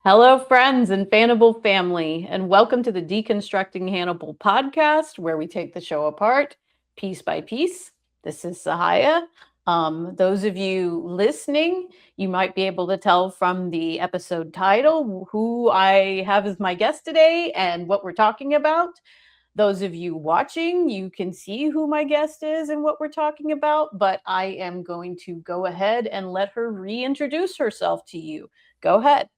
Hello, friends and Hannibal family, and welcome to the Deconstructing Hannibal podcast, where we take the show apart piece by piece. This is Sahaya. Those of you listening, you might be able to tell from the episode title who I have as my guest today and what we're talking about. Those of you watching, you can see who my guest is and what we're talking about, but I am going to go ahead and let her reintroduce herself to you. Go ahead.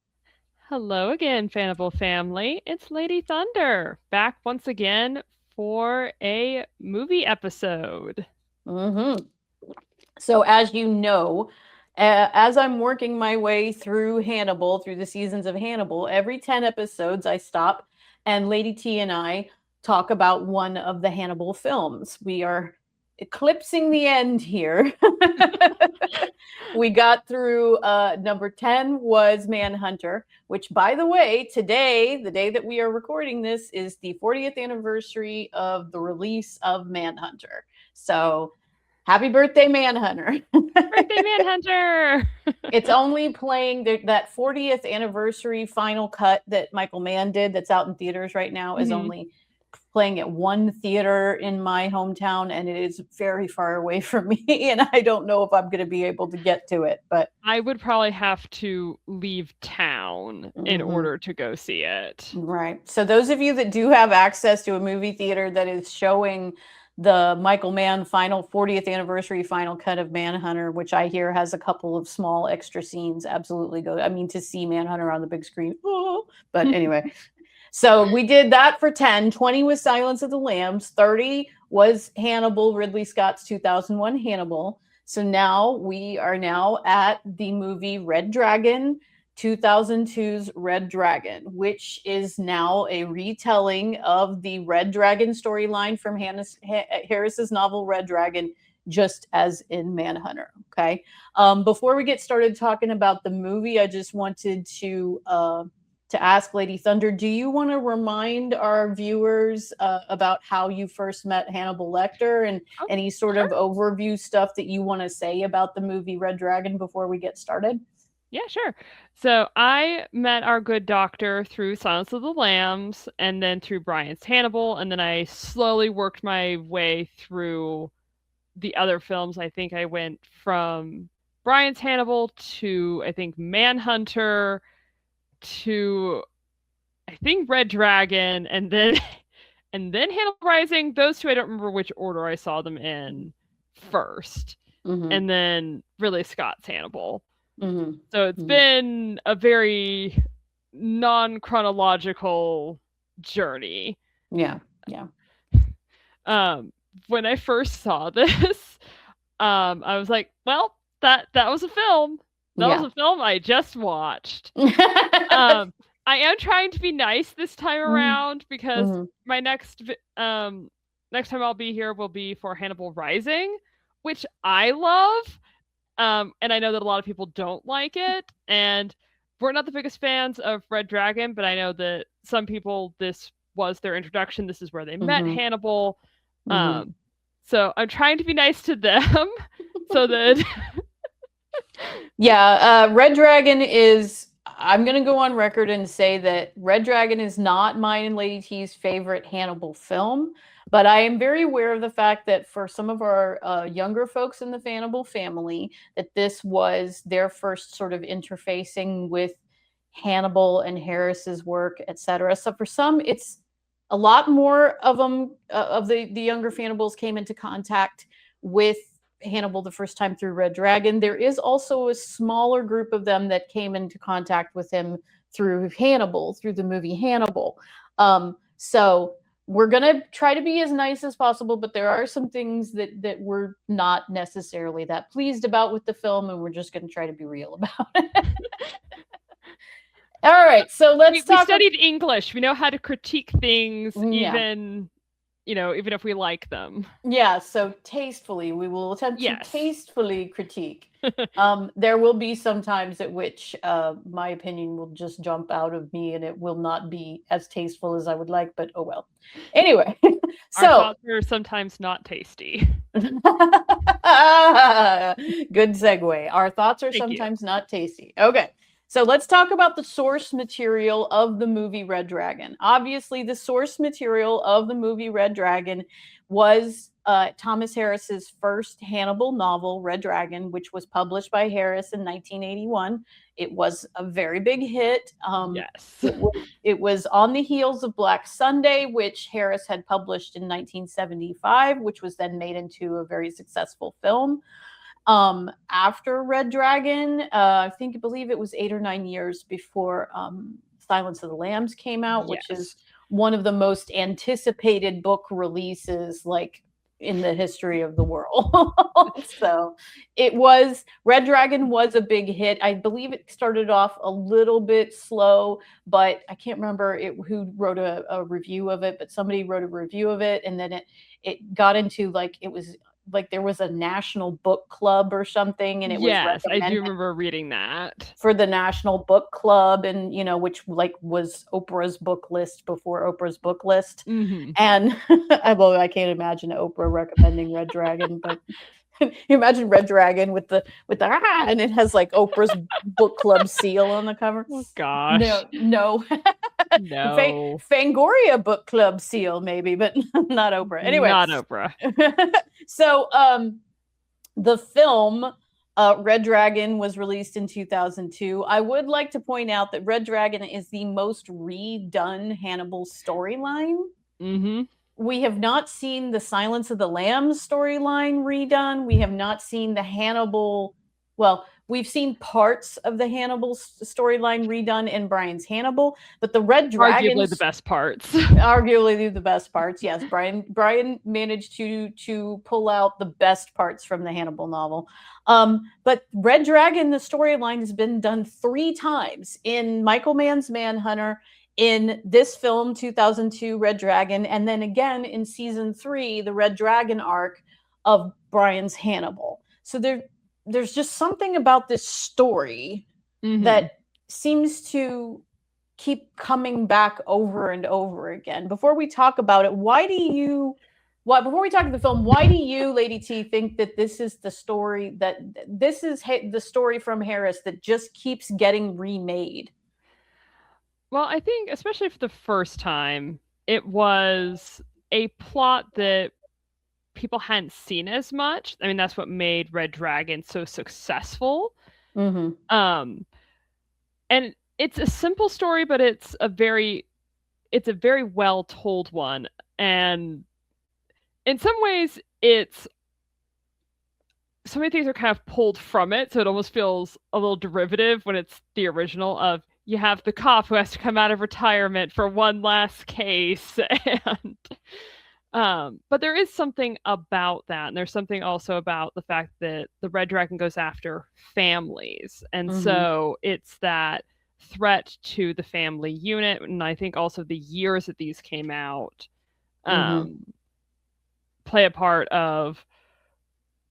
Hello again, Hannibal family. It's Lady Thunder, back once again for a movie episode. Mm-hmm. So, as you know, as I'm working my way through Hannibal, through the seasons of Hannibal, every 10 episodes I stop and Lady T and I talk about one of the Hannibal films. We are eclipsing the end here. We got through number 10 was Manhunter, which, by the way, today, the day that we are recording this, is the 40th anniversary of the release of Manhunter. So happy birthday, Manhunter. Birthday Manhunter! It's only playing that 40th anniversary final cut that Michael Mann did that's out in theaters right now is only playing at one theater in my hometown, and it is very far away from me, and I don't know if I'm going to be able to get to it. But I would probably have to leave town in order to go see it. Right. So those of you that do have access to a movie theater that is showing the Michael Mann 40th anniversary final cut of Manhunter, which I hear has a couple of small extra scenes, absolutely go. I mean, to see Manhunter on the big screen. Oh. But anyway, so we did that for 10. 20 was Silence of the Lambs. 30 was Hannibal, Ridley Scott's 2001 Hannibal. So now we are now at the movie Red Dragon, 2002's Red Dragon, which is now a retelling of the Red Dragon storyline from Harris's novel Red Dragon, just as in Manhunter. Okay. Before we get started talking about the movie, I just wanted to ask Lady Thunder, do you want to remind our viewers about how you first met Hannibal Lecter and any sort of overview stuff that you want to say about the movie Red Dragon before we get started? Yeah, sure. So I met our good doctor through Silence of the Lambs and then through Bryan's Hannibal, and then I slowly worked my way through the other films. I think I went from Bryan's Hannibal to, I think, Manhunter to, I think, Red Dragon, and then Hannibal Rising. Those two, I don't remember which order I saw them in first. And then Ridley Scott's Hannibal. So it's been a very non-chronological journey. Yeah. When I first saw this, I was like, well, that was a film. That was a film I just watched. I am trying to be nice this time around because my next time I'll be here will be for Hannibal Rising, which I love. And I know that a lot of people don't like it, and we're not the biggest fans of Red Dragon, but I know that some people, this was their introduction. This is where they met Hannibal. So I'm trying to be nice to them so that... Red Dragon is... I'm going to go on record and say that Red Dragon is not mine and Lady T's favorite Hannibal film, but I am very aware of the fact that for some of our younger folks in the Hannibal family, that this was their first sort of interfacing with Hannibal and Harris's work, etc. So for some, it's a lot more of them, of the younger Hannibals came into contact with Hannibal the first time through Red Dragon. There is also a smaller group of them that came into contact with him through Hannibal, through the movie Hannibal. So we're going to try to be as nice as possible, but there are some things that we're not necessarily that pleased about with the film, and we're just going to try to be real about it. All right, so let's talk. We studied English. We know how to critique things, even if we like them. Yeah, so tastefully, we will attempt to tastefully critique. There will be some times at which my opinion will just jump out of me and it will not be as tasteful as I would like, but oh well. Anyway, so... Our thoughts are sometimes not tasty. Good segue. Our thoughts are sometimes not tasty. Okay, So let's talk about the source material of the movie Red Dragon. Obviously, the source material of the movie Red Dragon was Thomas Harris's first Hannibal novel, Red Dragon, which was published by Harris in 1981. It was a very big hit. Yes. It was on the heels of Black Sunday, which Harris had published in 1975, which was then made into a very successful film. After Red Dragon, I believe it was 8 or 9 years before Silence of the Lambs came out, which is one of the most anticipated book releases like in the history of the world. So Red Dragon was a big hit. I believe it started off a little bit slow, but I can't remember who wrote a review of it, but somebody wrote a review of it, and then it got into like there was a national book club or something, and it was I do remember reading that for the National Book Club, and which was Oprah's book list before Oprah's book list. Mm-hmm. And although I can't imagine Oprah recommending Red Dragon, but you imagine Red Dragon with the and it has like Oprah's book club seal on the cover. Oh gosh, no. Fangoria book club seal maybe, but not Oprah. Anyway, not Oprah. So the film Red Dragon was released in 2002. I would like to point out that Red Dragon is the most redone Hannibal storyline. Mm-hmm. We have not seen the Silence of the Lambs storyline redone. We have not seen the Hannibal. Well, we've seen parts of the Hannibal storyline redone in Bryan's Hannibal, but the Red Dragon, arguably the best parts. Arguably the best parts. Yes, Bryan managed to pull out the best parts from the Hannibal novel. But Red Dragon, the storyline has been done 3 times in Michael Mann's Manhunter, in this film 2002 Red Dragon, and then again in season 3, the Red Dragon arc of Bryan's Hannibal. So there's just something about this story that seems to keep coming back over and over again. Before we talk about it, before we talk about the film, why do you, Lady T, think that this is the story the story from Harris that just keeps getting remade? Well, I think especially for the first time, it was a plot that people hadn't seen as much. I mean, that's what made Red Dragon so successful. Mm-hmm. And it's a simple story, but it's a very well told one. And in some ways, so many things are kind of pulled from it, so it almost feels a little derivative when it's the original of you have the cop who has to come out of retirement for one last case, and but there is something about that, and there's something also about the fact that the Red Dragon goes after families, and so it's that threat to the family unit, and I think also the years that these came out play a part of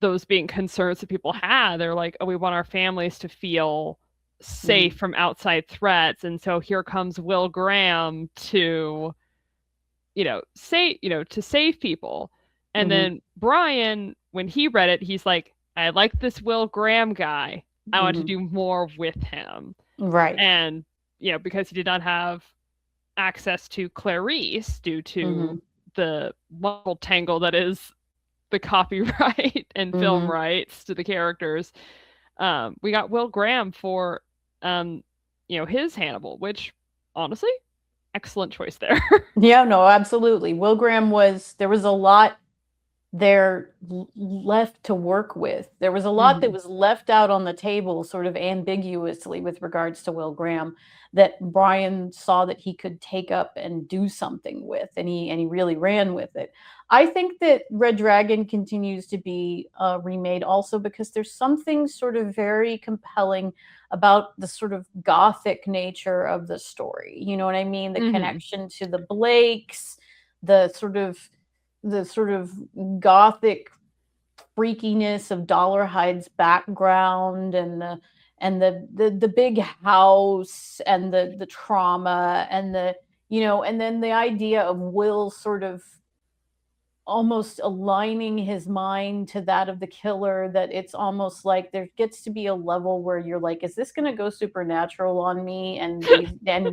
those being concerns that people had. They're like, oh, we want our families to feel safe from outside threats, and so here comes Will Graham to save people. And then Bryan, when he read it, he's like, I like this Will Graham guy, I want to do more with him, right? And because he did not have access to Clarice due to the wonderful tangle that is the copyright and film rights to the characters, we got Will Graham for his Hannibal, which honestly, excellent choice there. Yeah, no, absolutely. Will Graham there was a lot there left to work with. There was a lot that was left out on the table sort of ambiguously with regards to Will Graham that Bryan saw that he could take up and do something with, and he really ran with it. I think that Red Dragon continues to be remade also because there's something sort of very compelling about the sort of gothic nature of the story. You know what I mean? The connection to the Blakes, the sort of gothic freakiness of Dollarhide's background, and the big house, and the trauma, and and then the idea of Will sort of almost aligning his mind to that of the killer, that it's almost like there gets to be a level where you're like, is this going to go supernatural on me? And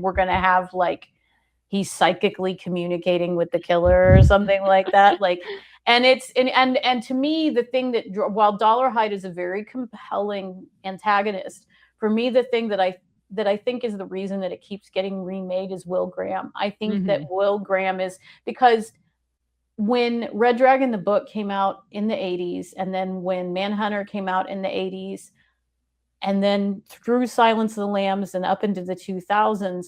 we're going to have like, he's psychically communicating with the killer or something like that. Like, and it's, and to me, the thing that, while Dollarhide is a very compelling antagonist, for me, the thing that I think is the reason that it keeps getting remade is Will Graham. I think that Will Graham is, because when Red Dragon the book came out in the 80s, and then when Manhunter came out in the 80s, and then through Silence of the Lambs and up into the 2000s,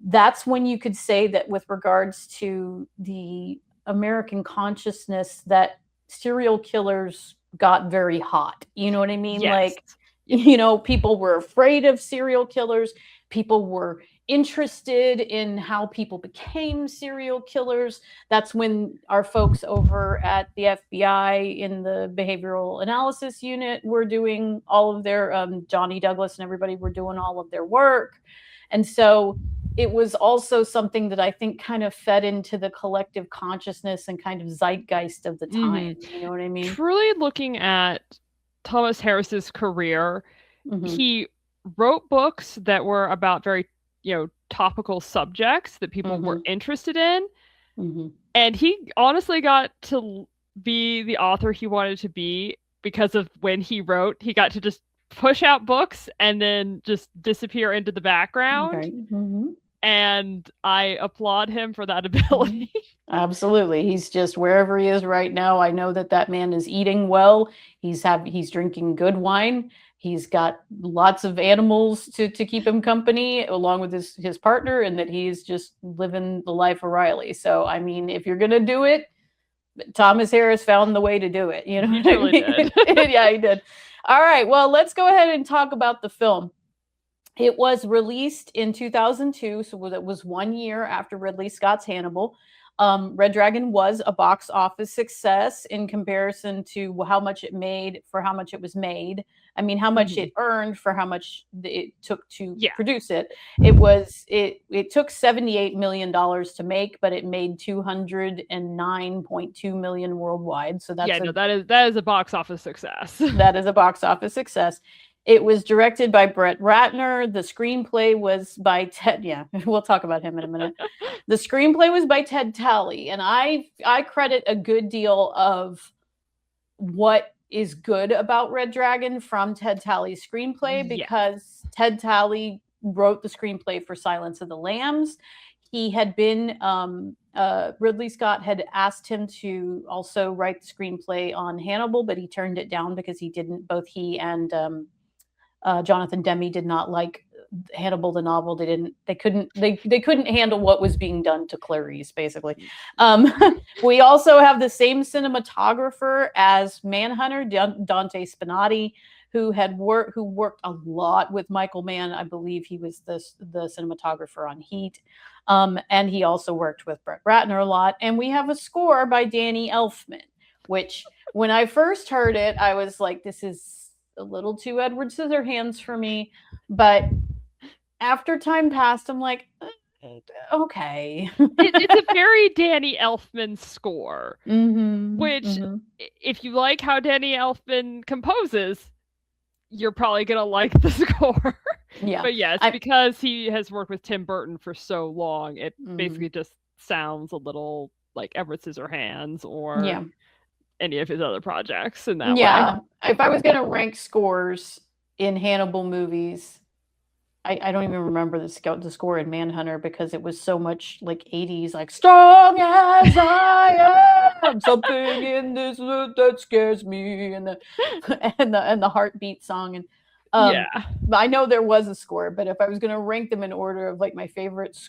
that's when you could say that with regards to the American consciousness, that serial killers got very hot. You know what I mean? Yes. Like, you know, people were afraid of serial killers. People were interested in how people became serial killers. That's when our folks over at the FBI in the behavioral analysis unit were doing all of their, Johnny Douglas and everybody were doing all of their work. And so it was also something that I think kind of fed into the collective consciousness and kind of zeitgeist of the time. You know what I mean? Truly looking at Thomas Harris's career, he wrote books that were about very, topical subjects that people were interested in. And he honestly got to be the author he wanted to be because of when he wrote. He got to just push out books and then just disappear into the background. And I applaud him for that ability. Absolutely. He's just wherever he is right now. I know that man is eating well. He's drinking good wine. He's got lots of animals to keep him company, along with his partner, and that he's just living the life of Riley. So, I mean, if you're going to do it, Thomas Harris found the way to do it. You know, he really did. Yeah, he did. All right. Well, let's go ahead and talk about the film. It was released in 2002, so it was 1 year after Ridley Scott's Hannibal. Red Dragon was a box office success in comparison to how much it made for how much it was made. I mean, how much it earned for how much it took to produce it. It took $78 million to make, but it made $209.2 million worldwide. So that's that is a box office success. That is a box office success. It was directed by Brett Ratner. The screenplay was by Ted. Yeah, we'll talk about him in a minute. The screenplay was by Ted Talley, and I credit a good deal of what is good about Red Dragon from Ted Talley's screenplay, because Ted Talley wrote the screenplay for Silence of the Lambs. He had been, Ridley Scott had asked him to also write the screenplay on Hannibal, but he turned it down because both he and Jonathan Demme did not like Hannibal the novel. They couldn't handle what was being done to Clarice, basically. We also have the same cinematographer as Manhunter, Dante Spinati, who worked a lot with Michael Mann. I believe he was the cinematographer on Heat. And he also worked with Brett Ratner a lot. And we have a score by Danny Elfman, which when I first heard it, I was like, this is a little too Edward Scissorhands for me. But after time passed, I'm like, okay. It's a very Danny Elfman score, which if you like how Danny Elfman composes, you're probably going to like the score. Yeah. But yes, because he has worked with Tim Burton for so long, it basically just sounds a little like Edward Scissorhands or any of his other projects in that way. If I was going to rank scores in Hannibal movies, I don't even remember the score in Manhunter, because it was so much like 80s, like strong as I am, something in this that scares me, and the heartbeat song. And I know there was a score, but if I was going to rank them in order of like my favorite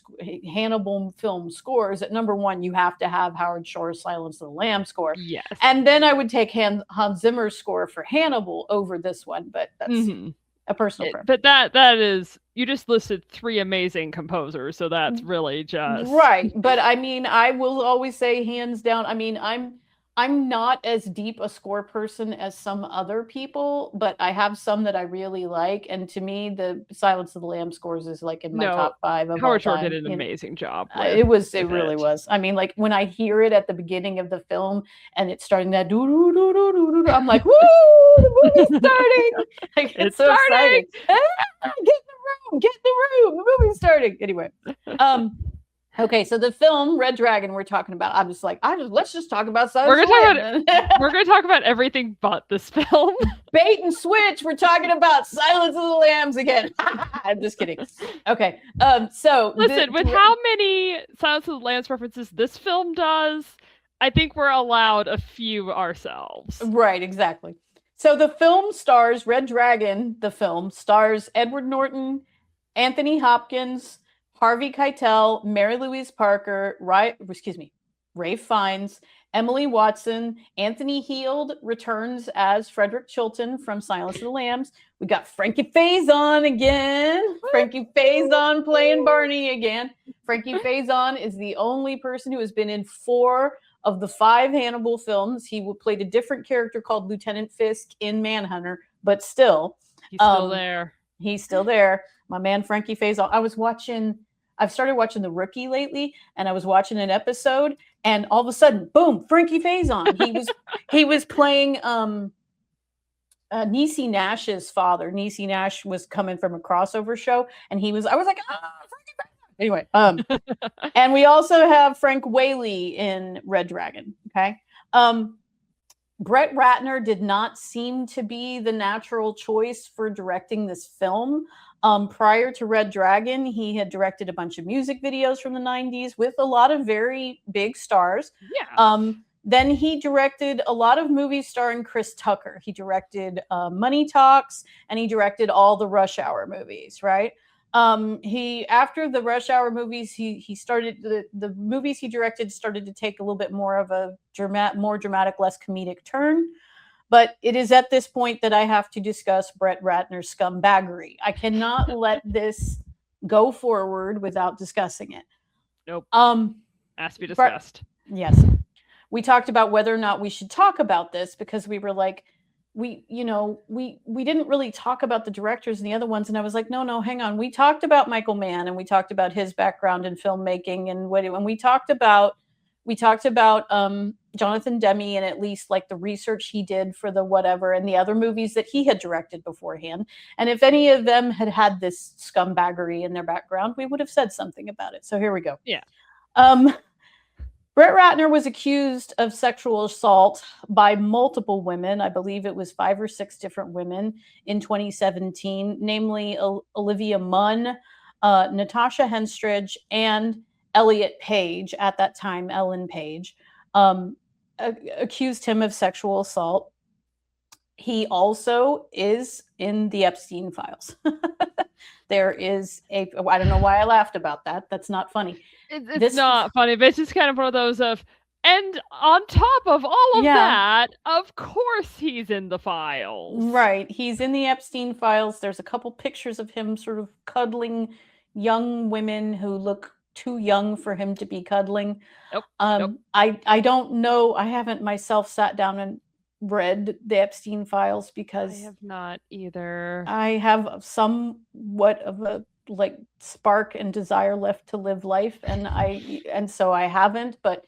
Hannibal film scores, at number one, you have to have Howard Shore's Silence of the Lambs score. Yes. And then I would take Hans Zimmer's score for Hannibal over this one, but that's a personal preference. But that is, you just listed 3 amazing composers, so that's really just right. But I mean, I will always say hands down. I mean, I'm not as deep a score person as some other people, but I have some that I really like. And to me, the Silence of the Lambs scores is like in my top 5 of all Howard Shore did time. an amazing job It with really it. was. I mean, like when I hear it at the beginning of the film and it's starting that doo doo doo doo doo doo, I'm like, woo, the movie's starting! Like, it's so exciting. Ah, get in the room, get in the room. The movie's starting. Anyway, okay, so the film Red Dragon we're talking about. I'm just like, let's just talk about Silence of the Lambs. We're gonna talk about everything but this film. Bait and switch. We're talking about Silence of the Lambs again. I'm just kidding. Okay. So listen, with how many Silence of the Lambs references this film does, I think we're allowed a few ourselves. Right, exactly. So the film stars Red Dragon, the film stars Edward Norton, Anthony Hopkins, Harvey Keitel, Mary Louise Parker, Ralph Fiennes, Emily Watson, Anthony Heald returns as Frederick Chilton from Silence of the Lambs. We got Frankie Faison again. Frankie Faison playing Barney again. Frankie Faison is the only person who has been in 4 of the 5 Hannibal films. He played a different character called Lieutenant Fisk in Manhunter, but still. He's still there. He's still there. My man Frankie Faison. I've started watching The Rookie lately, and I was watching an episode, and all of a sudden, boom, Frankie Faison. He was playing Niecy Nash's father. Niecy Nash was coming from a crossover show, and I was like, Frankie Faison. Anyway, and we also have Frank Whaley in Red Dragon. Okay. Brett Ratner did not seem to be the natural choice for directing this film. Prior to Red Dragon, he had directed a bunch of music videos from the 90s with a lot of very big stars. Yeah. Then he directed a lot of movies starring Chris Tucker. He directed Money Talks, and he directed all the Rush Hour movies, right? After the Rush Hour movies, he started the movies he directed started to take a little bit more of a more dramatic, less comedic turn. But it is at this point that I have to discuss Brett Ratner's scumbaggery. I cannot let this go forward without discussing it. Nope. Has to be discussed. Yes. We talked about whether or not we should talk about this because we were like, we didn't really talk about the directors and the other ones. And I was like, no, hang on. We talked about Michael Mann and we talked about his background in filmmaking and we talked about Jonathan Demme and at least like the research he did for the whatever and the other movies that he had directed beforehand. And if any of them had this scumbaggery in their background, we would have said something about it. So here we go. Yeah. Brett Ratner was accused of sexual assault by multiple women. I believe it was 5 or 6 different women in 2017, namely Olivia Munn, Natasha Henstridge, and Elliot Page, at that time, Ellen Page, accused him of sexual assault. He also is in the Epstein files. There is I don't know why I laughed about that. That's not funny. It's not funny, but it's just kind of one of those and on top of all of that, of course he's in the files. Right. He's in the Epstein files. There's a couple pictures of him sort of cuddling young women who look too young for him to be cuddling. Nope. I don't know. I haven't myself sat down and read the Epstein files because I have not either. I have somewhat of a like spark and desire left to live life, and so I haven't, but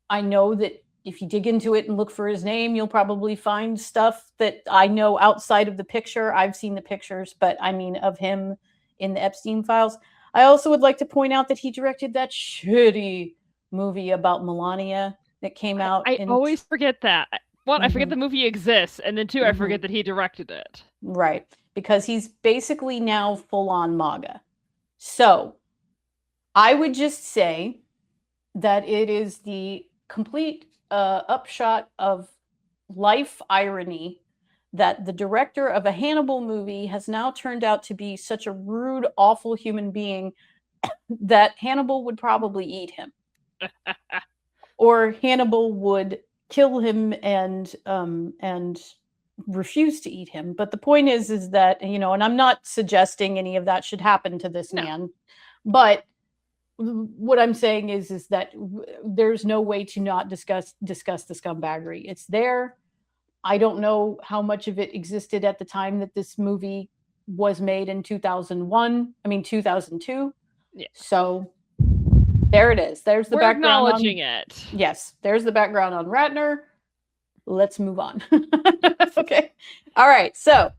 I know that if you dig into it and look for his name, you'll probably find stuff that I know outside of the picture. I've seen the pictures, but I mean of him in the Epstein files. I also would like to point out that he directed that shitty movie about Melania that came out. I always forget that. One, I forget the movie exists, and then 2, I forget that he directed it. Right, because he's basically now full-on MAGA. So I would just say that it is the complete upshot of life irony that the director of a Hannibal movie has now turned out to be such a rude, awful human being that Hannibal would probably eat him. Or Hannibal would kill him and refuse to eat him. But the point is that, and I'm not suggesting any of that should happen to this man, but what I'm saying is that there's no way to not discuss the scumbaggery. It's there. I don't know how much of it existed at the time that this movie was made in 2001. I mean 2002. Yeah. So there it is. There's the We're background acknowledging it. Yes, there's the background on Ratner. Let's move on. Okay. All right. So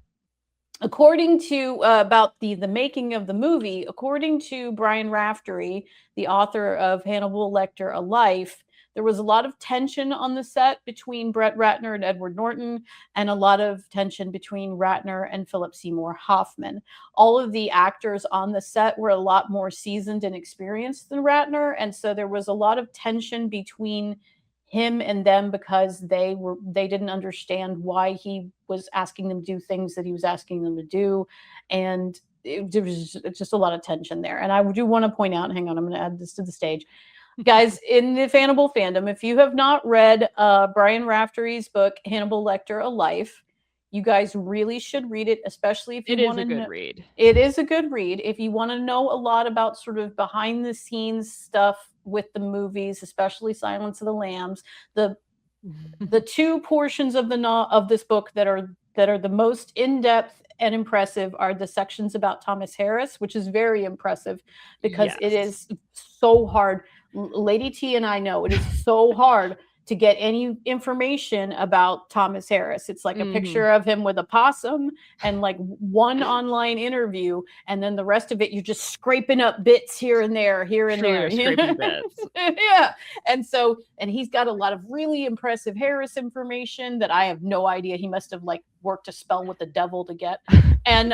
according to about the making of the movie, according to Bryan Raftery, the author of Hannibal Lecter: A Life, there was a lot of tension on the set between Brett Ratner and Edward Norton, and a lot of tension between Ratner and Philip Seymour Hoffman. All of the actors on the set were a lot more seasoned and experienced than Ratner, and so there was a lot of tension between him and them because they didn't understand why he was asking them to do things that he was asking them to do, and there was just a lot of tension there. And I do want to point out, hang on, I'm going to add this to the stage, guys, in the Hannibal fandom, if you have not read Bryan Raftery's book Hannibal Lecter: A Life, you guys really should read it, especially if you want to know. It is a good read. It is a good read. If you want to know a lot about sort of behind the scenes stuff with the movies, especially Silence of the Lambs, the two portions of this book that are the most in-depth and impressive are the sections about Thomas Harris, which is very impressive because it is so hard. Lady T and I know it is so hard to get any information about Thomas Harris. It's like a picture of him with a possum and like one online interview, and then the rest of it you're just scraping up bits here and there. Scraping bits. Yeah. And he's got a lot of really impressive Harris information that I have no idea. He must have like worked a spell with the devil to get. And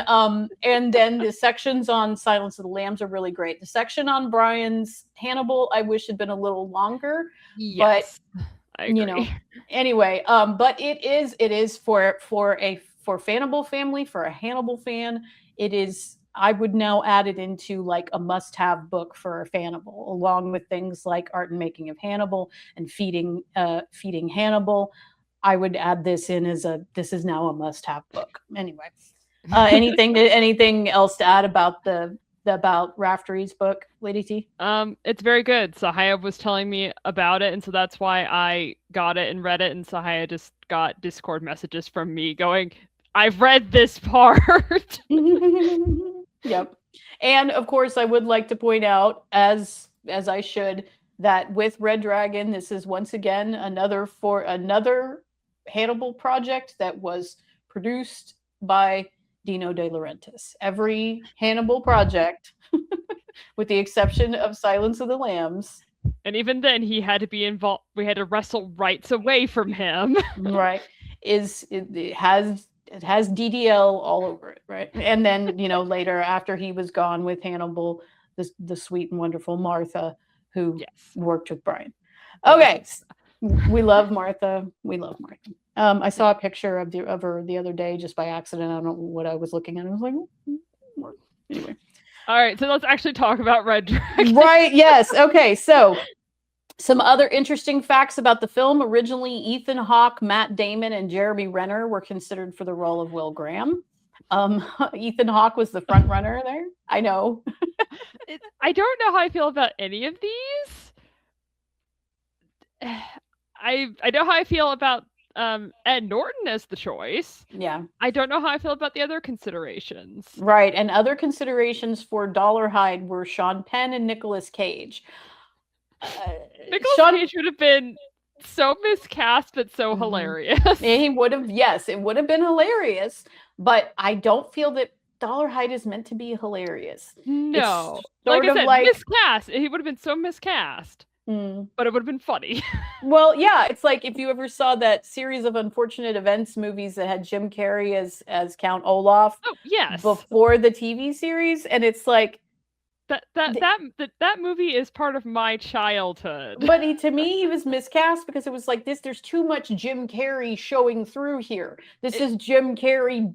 then the sections on Silence of the Lambs are really great. The section on Bryan's Hannibal, I wish had been a little longer. Yes. But I agree. Anyway, but it is for Hannibal family, for a Hannibal fan, it is. I would now add it into like a must-have book for Hannibal, along with things like Art and Making of Hannibal and Feeding Hannibal. I would add this in as this is now a must-have book. Anyway, anything else to add about Raftery's book, Lady T? It's very good. Sahaya was telling me about it, and so that's why I got it and read it, and Sahaya just got Discord messages from me going, I've read this part. Yep. And of course, I would like to point out, as I should, that with Red Dragon, this is once again another Hannibal project that was produced by Dino De Laurentiis. Every Hannibal project, with the exception of Silence of the Lambs. And even then, he had to be involved. We had to wrestle rights away from him. Right. It has DDL all over it, right? And then, later after he was gone with Hannibal, the sweet and wonderful Martha, who worked with Bryan. Okay. We love Martha. I saw a picture of her the other day just by accident. I don't know what I was looking at. I was like, anyway. All right, so let's actually talk about Red Dragon. Right, yes. Okay, so some other interesting facts about the film. Originally, Ethan Hawke, Matt Damon, and Jeremy Renner were considered for the role of Will Graham. Ethan Hawke was the front runner there. I know. I don't know how I feel about any of these. I know how I feel about Ed Norton as the choice. Yeah. I don't know how I feel about the other considerations. Right, and other considerations for Dollarhide were Sean Penn and Nicolas Cage. Nicolas Cage would have been so miscast, but so hilarious. He would have, yes, it would have been hilarious, but I don't feel that Dollarhide is meant to be hilarious. No. Like I said, miscast. He would have been so miscast. But it would have been funny. Well, yeah, it's like if you ever saw that series of Unfortunate Events movies that had Jim Carrey as Count Olaf. Oh, yes. Before the TV series, and it's like that movie is part of my childhood. But to me, he was miscast because it was like this. There's too much Jim Carrey showing through here. This is Jim Carrey,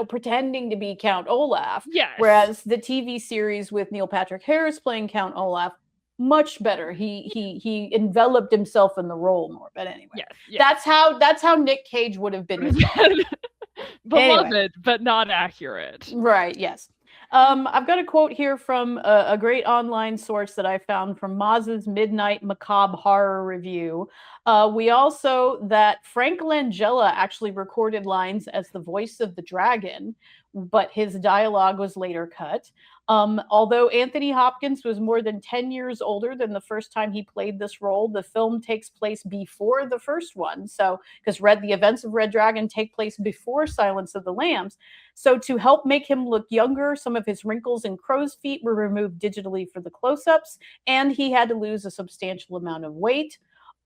pretending to be Count Olaf. Yes. Whereas the TV series with Neil Patrick Harris playing Count Olaf, much better. He enveloped himself in the role more. But anyway, yes. That's how Nick Cage would have been. Beloved, but not accurate. Right. Yes. I've got a quote here from a great online source that I found from Maz's Midnight Macabre Horror Review. We also that Frank Langella actually recorded lines as the voice of the dragon, but his dialogue was later cut. Although Anthony Hopkins was more than 10 years older than the first time he played this role, the film takes place before the first one. So, because the events of Red Dragon take place before Silence of the Lambs. So, to help make him look younger, some of his wrinkles and crow's feet were removed digitally for the close ups, and he had to lose a substantial amount of weight.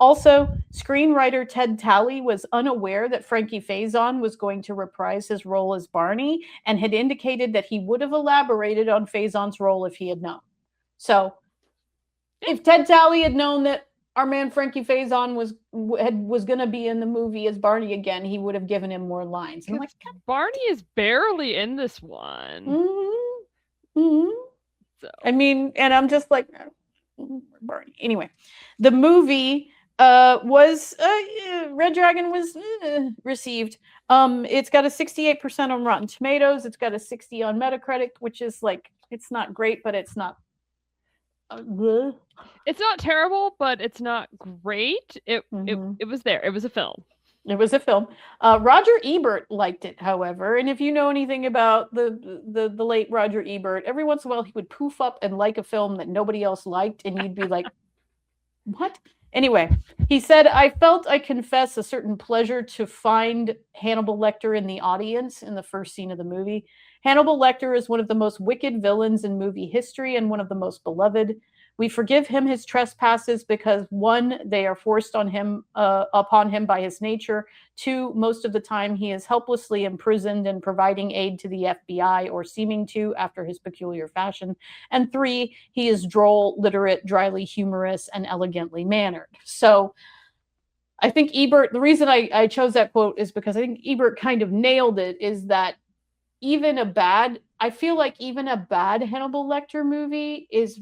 Also, screenwriter Ted Talley was unaware that Frankie Faison was going to reprise his role as Barney and had indicated that he would have elaborated on Faison's role if he had known. So, if Ted Talley had known that our man Frankie Faison was going to be in the movie as Barney again, he would have given him more lines. I'm like, Barney is barely in this one. Mm-hmm. Mm-hmm. So. I mean, and I'm just like, Barney. Anyway, the movie was Red Dragon was received. It's got a 68% on Rotten Tomatoes. It's got a 60 on Metacritic, which is like, it's not great, but it's not. It's not terrible, but it's not great. It was there. It was a film. It was a film. Roger Ebert liked it, however, and if you know anything about the late Roger Ebert, every once in a while he would poof up and like a film that nobody else liked, and you'd be like, "What?" Anyway, he said, "I felt, I confess, a certain pleasure to find Hannibal Lecter in the audience in the first scene of the movie. Hannibal Lecter is one of the most wicked villains in movie history and one of the most beloved. We forgive him his trespasses because, one, they are forced on him upon him by his nature. Two, most of the time he is helplessly imprisoned and providing aid to the FBI, or seeming to, after his peculiar fashion. And three, he is droll, literate, dryly humorous, and elegantly mannered." So I think Ebert, the reason I chose that quote is because I think Ebert kind of nailed it, is that I feel like even a bad Hannibal Lecter movie is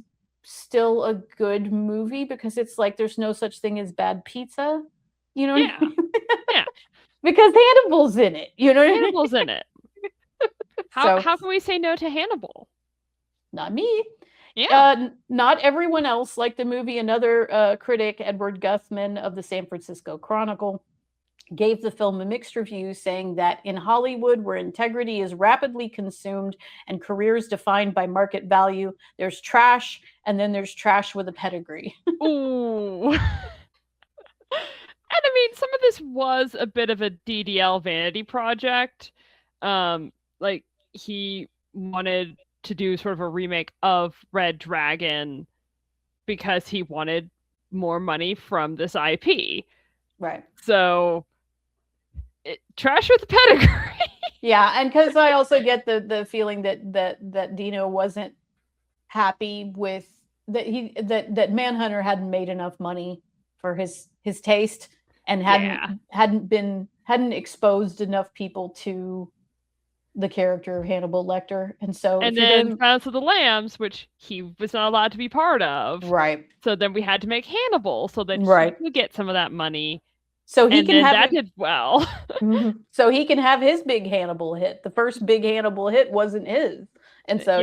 still a good movie, because it's like there's no such thing as bad pizza, you know? Yeah. Yeah. Because Hannibal's in it, you know? Hannibal's in it. How can we say no to Hannibal? Not me. Yeah. Not everyone else liked the movie. Another critic, Edward Guthman of the San Francisco Chronicle, gave the film a mixed review, saying that in Hollywood, where integrity is rapidly consumed and careers defined by market value, there's trash, and then there's trash with a pedigree. Ooh. And I mean, some of this was a bit of a DDL vanity project. Like, he wanted to do sort of a remake of Red Dragon because he wanted more money from this IP. Right. So, trash with the pedigree. Yeah, and because I also get the feeling that Dino wasn't happy with that Manhunter hadn't made enough money for his taste, and hadn't exposed enough people to the character of Hannibal Lecter, and then Silence of the Lambs, which he was not allowed to be part of, right? So then we had to make Hannibal so that he could get some of that money. So he can have that did well. Mm-hmm. So he can have his big Hannibal hit. The first big Hannibal hit wasn't his, and so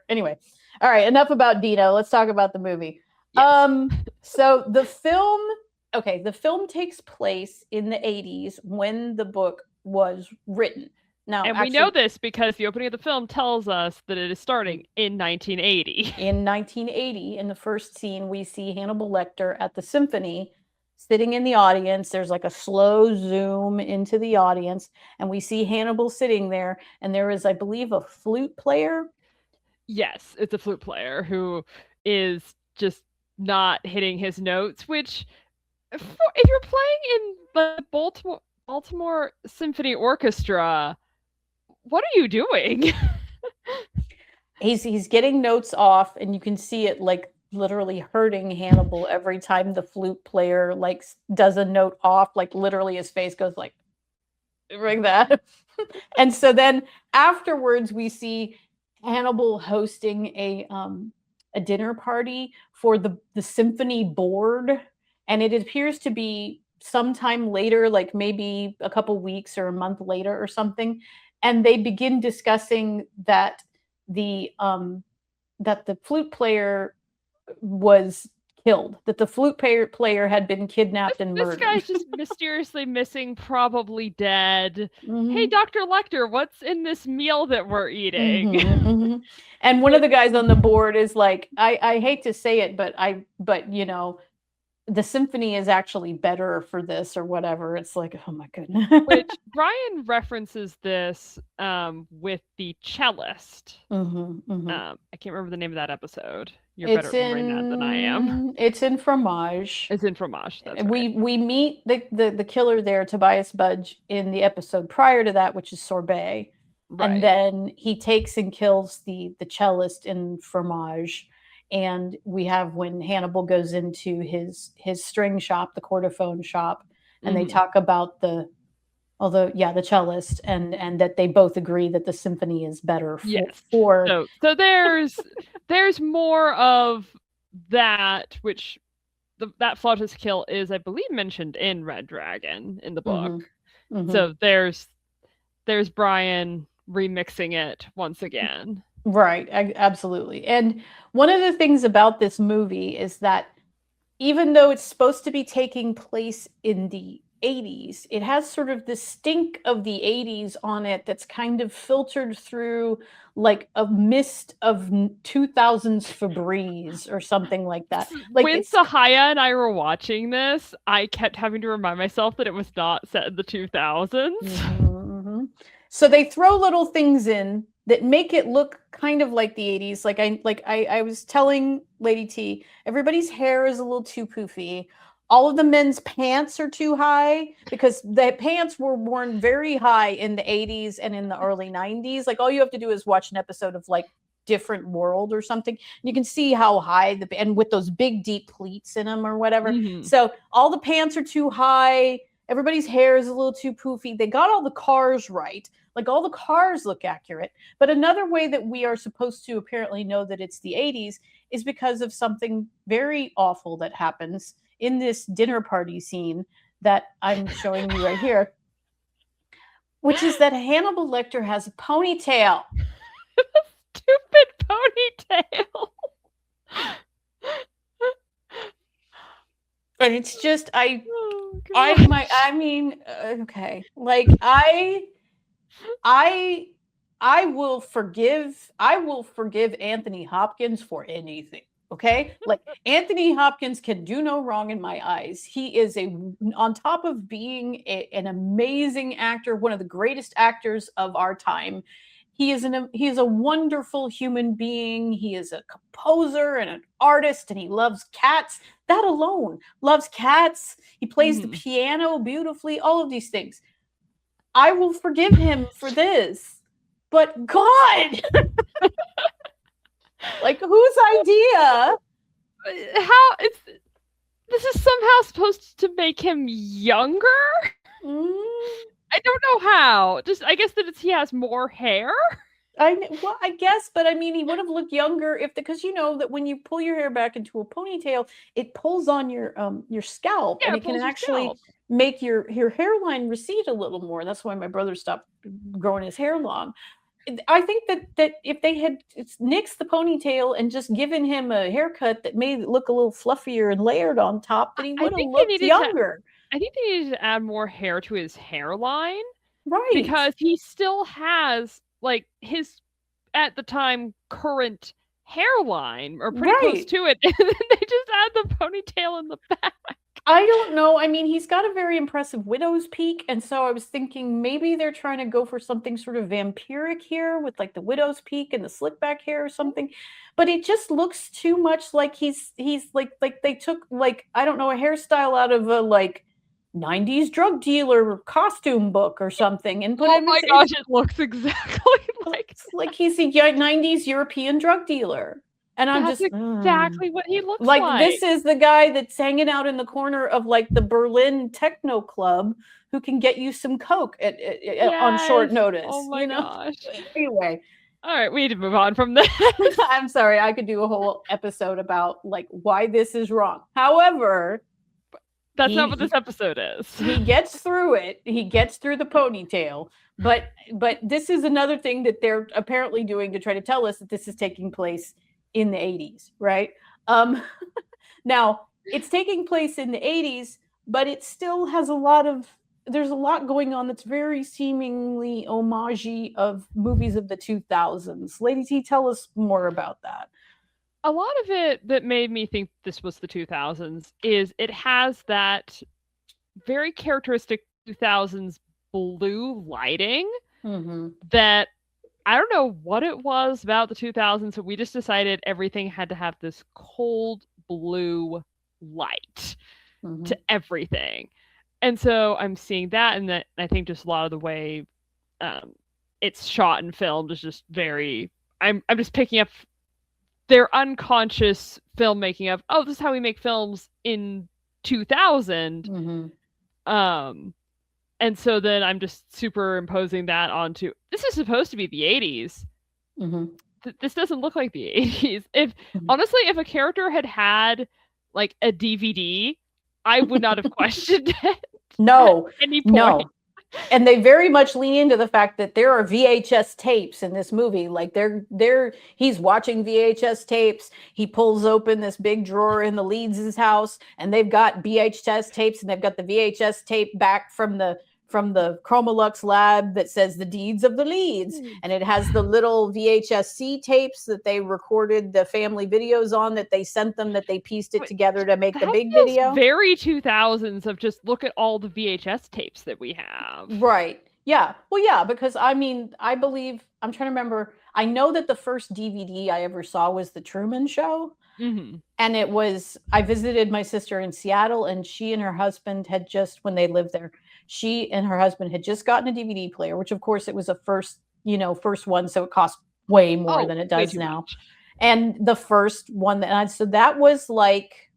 anyway. All right, enough about Dino. Let's talk about the movie. Yes. So the film takes place in the 80s when the book was written. Now, and we know this because the opening of the film tells us that it is starting in 1980. In 1980, in the first scene, we see Hannibal Lecter at the symphony, sitting in the audience. There's like a slow zoom into the audience, and we see Hannibal sitting there, and there is, I believe, a flute player. Yes, it's a flute player who is just not hitting his notes, which, if you're playing in the Baltimore Symphony Orchestra, what are you doing? He's getting notes off, and you can see it like literally hurting Hannibal every time the flute player like does a note off. Like literally his face goes like that. And so then afterwards we see Hannibal hosting a dinner party for the symphony board, and it appears to be sometime later, like maybe a couple weeks or a month later or something. And they begin discussing that the flute player was killed, that the flute player had been kidnapped and murdered. This guy's just mysteriously missing, probably dead. Hey, Dr. Lecter, what's in this meal that we're eating? And one of the guys on the board is like, I hate to say it, but the symphony is actually better for this or whatever. It's like, oh my goodness. Which Bryan references this with the cellist. I can't remember the name of that episode. You're better at remembering that than I am. It's in Fromage. It's in Fromage. That's right. We meet the killer there, Tobias Budge, in the episode prior to that, which is Sorbet. Right. And then he takes and kills the cellist in Fromage. And we have when Hannibal goes into his string shop, the cordophone shop, and they talk about the cellist, and that they both agree that the symphony is better for So there's more of that, which that flautist kill is, I believe, mentioned in Red Dragon in the book. So there's Bryan remixing it once again. Right, absolutely. And one of the things about this movie is that even though it's supposed to be taking place in the 80s, it has sort of the stink of the 80s on it that's kind of filtered through like a mist of 2000s Febreze or something like that. Like when Sahaya and I were watching this, I kept having to remind myself that it was not set in the 2000s. So they throw little things in that make it look kind of like the 80s. I was telling Lady T, everybody's hair is a little too poofy. All of the men's pants are too high because the pants were worn very high in the 80s and in the early 90s. Like all you have to do is watch an episode of like Different World or something. You can see how high and with those big deep pleats in them or whatever. So all the pants are too high. Everybody's hair is a little too poofy. They got all the cars right. Like all the cars look accurate. But another way that we are supposed to apparently know that it's the 80s is because of something very awful that happens in this dinner party scene that I'm showing you right here, which is that Hannibal Lecter has a ponytail. Stupid ponytail. And it's just, okay. Like I will forgive Anthony Hopkins for anything. Okay. Like Anthony Hopkins can do no wrong in my eyes. He is on top of being an amazing actor, one of the greatest actors of our time. He is a wonderful human being. He is a composer and an artist, and he loves cats. That alone, loves cats. He plays the piano beautifully, all of these things. I will forgive him for this. But God, like whose idea? This is somehow supposed to make him younger? I don't know how. I guess that he has more hair. I guess, but I mean, he would have looked younger because you know that when you pull your hair back into a ponytail, it pulls on your scalp, and it can actually make your hairline recede a little more. That's why my brother stopped growing his hair long. I think that if they had nixed the ponytail and just given him a haircut that made it look a little fluffier and layered on top, that he would have looked younger. I think they needed to add more hair to his hairline. Right. Because he still has, like, his, at the time, current hairline, or pretty close to it. And then they just add the ponytail in the back. I don't know. I mean, he's got a very impressive widow's peak. And so I was thinking maybe they're trying to go for something sort of vampiric here with like the widow's peak and the slick back hair or something. But it just looks too much like he's like they took like, I don't know, a hairstyle out of a like 90s drug dealer costume book or something and put him. Oh my gosh, it looks exactly like he's a 90s European drug dealer. And I'm that's just exactly what he looks like. This is the guy that's hanging out in the corner of like the Berlin techno club who can get you some coke on short notice. Oh my gosh. Anyway. All right, we need to move on from this. I'm sorry. I could do a whole episode about like why this is wrong. However, That's not what this episode is. He gets through it. He gets through the ponytail. But this is another thing that they're apparently doing to try to tell us that this is taking place in the 80s, right? Now, it's taking place in the 80s, but it still has there's a lot going on that's very seemingly homage-y of movies of the 2000s. Lady T, tell us more about that. A lot of it that made me think this was the 2000s is it has that very characteristic 2000s blue lighting that I don't know what it was about the 2000s, but we just decided everything had to have this cold blue light to everything. And so I'm seeing that, and that I think just a lot of the way it's shot and filmed is just very I'm just picking up their unconscious filmmaking of, oh, this is how we make films in 2000. And so then I'm just superimposing that onto, this is supposed to be the 80s. This doesn't look like the 80s. Honestly, if a character had like a DVD, I would not have questioned it. No, at any point. No. And they very much lean into the fact that there are VHS tapes in this movie. Like he's watching VHS tapes. He pulls open this big drawer in the Leeds' house, and they've got VHS tapes, and they've got the VHS tape back from the Chromolux lab that says the deeds of the Leeds. And it has the little VHS-C tapes that they recorded the family videos on, that they sent them, that they pieced it together to make the big video. Very 2000s of just look at all the VHS tapes that we have. Right. Yeah. Well, yeah, because I mean, I believe, I'm trying to remember, I know that the first DVD I ever saw was The Truman Show. And I visited my sister in Seattle, and she and her husband had just, when they lived there, she and her husband had just gotten a DVD player, which of course it was a first one. So it cost way more than it does now. Much. And the first one so that was like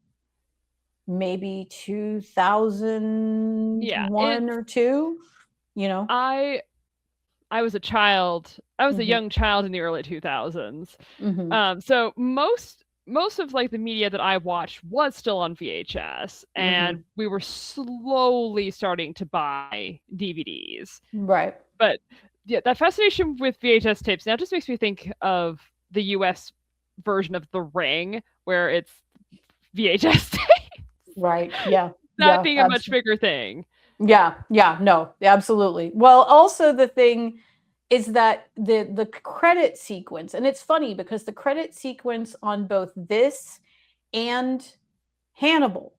maybe 2001 or 2, I was a child. I was a young child in the early 2000s. So most of like the media that I watched was still on VHS, and we were slowly starting to buy DVDs. Right. But yeah, that fascination with VHS tapes now just makes me think of the US version of The Ring, where it's VHS tapes. Right. Yeah. That being a much bigger thing. Yeah. Yeah. No, absolutely. Well, also the thing is that the credit sequence, and it's funny because the credit sequence on both this and Hannibal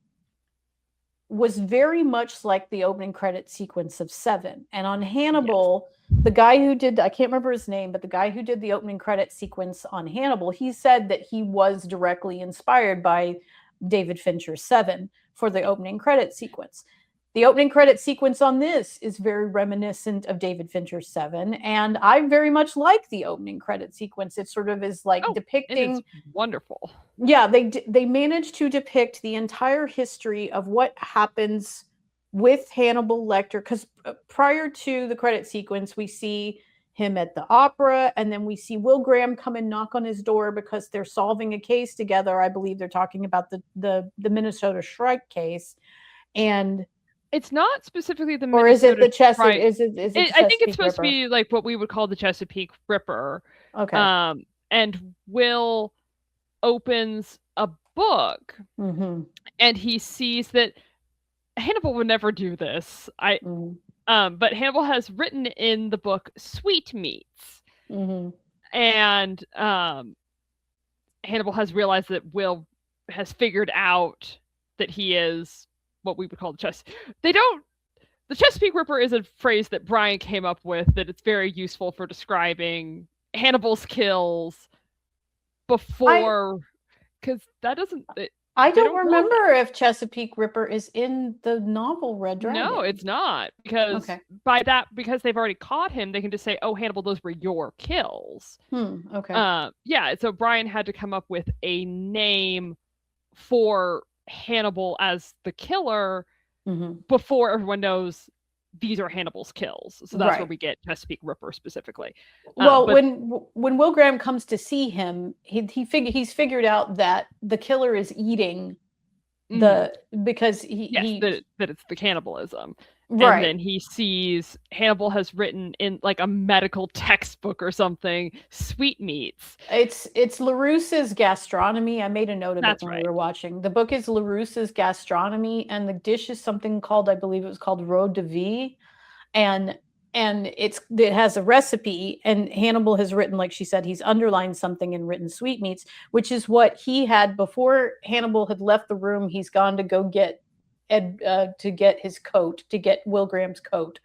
was very much like the opening credit sequence of Seven. And on Hannibal, the guy who did, I can't remember his name, but the guy who did the opening credit sequence on Hannibal, he said that he was directly inspired by David Fincher's Seven for the opening credit sequence. The opening credit sequence on this is very reminiscent of David Fincher's Seven, and I very much like the opening credit sequence. It sort of is like depicting. It is wonderful. Yeah, they managed to depict the entire history of what happens with Hannibal Lecter, because prior to the credit sequence, we see him at the opera, and then we see Will Graham come and knock on his door because they're solving a case together. I believe they're talking about the Minnesota Shrike case, and it's not specifically the Minnesota, or is it the Chesapeake? Is it I think it's supposed to be like what we would call the Chesapeake Ripper. Okay. And Will opens a book, and he sees that Hannibal would never do this. But Hannibal has written in the book sweetmeats, and Hannibal has realized that Will has figured out that he is what we would call the Chesapeake Ripper is a phrase that Bryan came up with, that it's very useful for describing Hannibal's kills before, because that doesn't. I don't remember if Chesapeake Ripper is in the novel Red Dragon. No, it's not, because because they've already caught him, they can just say, "Oh, Hannibal, those were your kills." Okay. Yeah. So Bryan had to come up with a name for Hannibal as the killer before everyone knows these are Hannibal's kills. So that's where we get Chesapeake Ripper specifically. Well, when Will Graham comes to see him, he's figured out that the killer is eating Because yes, that it's the cannibalism. right. And then he sees Hannibal has written in like a medical textbook or something, sweetmeats. It's Larousse's Gastronomy. I made a note of it That's when right. we were watching. The book is Larousse's Gastronomy, and the dish is something called, I believe it was called Rode de Vie, and it has a recipe, and Hannibal has written, like she said, he's underlined something and written sweetmeats, which is what he had before Hannibal had left the room. He's gone to go get to get his coat, to get Will Graham's coat.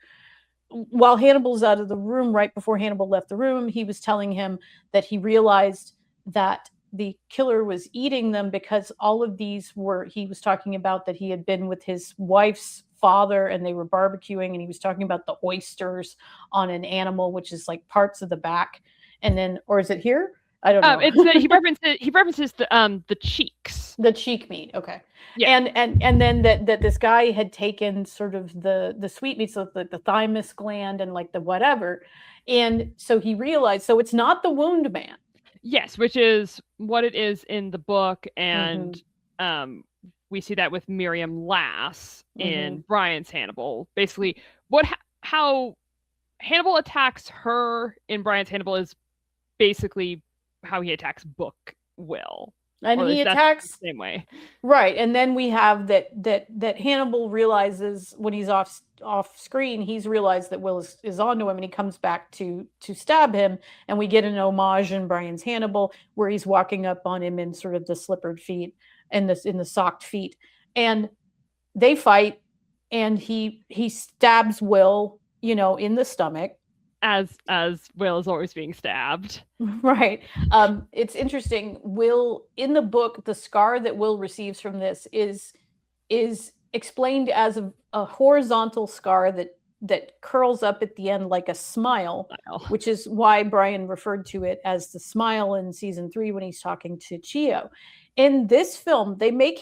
While Hannibal's out of the room, right before Hannibal left the room, he was telling him that he realized that the killer was eating them because all of these were, he was talking about that he had been with his wife's father and they were barbecuing, and he was talking about the oysters on an animal, which is like parts of the back. And then, or is it here? I don't know. It's that he references the cheeks. The cheek meat, okay. Yeah. And then that this guy had taken sort of the sweetmeats, so the thymus gland and like the whatever. And so he realized, so it's not the wound man. Yes, which is what it is in the book, and we see that with Miriam Lass in Bryan's Hannibal. Basically, how Hannibal attacks her in Bryan's Hannibal is basically how he attacks Book Will. And he attacks the same way. Right. And then we have that Hannibal realizes when he's off screen, he's realized that Will is onto him, and he comes back to stab him. And we get an homage in Bryan's Hannibal where he's walking up on him in sort of the slippered feet and in the socked feet. And they fight, and he stabs Will, in the stomach. As Will is always being stabbed. Right. It's interesting. Will, in the book, the scar that Will receives from this is explained as a horizontal scar that curls up at the end like a smile, which is why Bryan referred to it as the smile in season 3 when he's talking to Chio. In this film, they make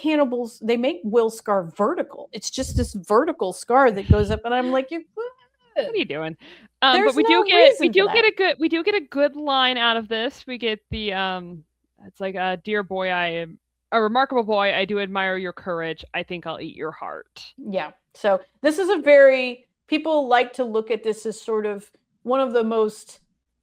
Will's scar vertical. It's just this vertical scar that goes up, and I'm like, what are you doing? But we do get a good line out of this. We get the it's like a dear boy, I am a remarkable boy. I do admire your courage. I think I'll eat your heart. Yeah. So this is people like to look at this as sort of one of the most,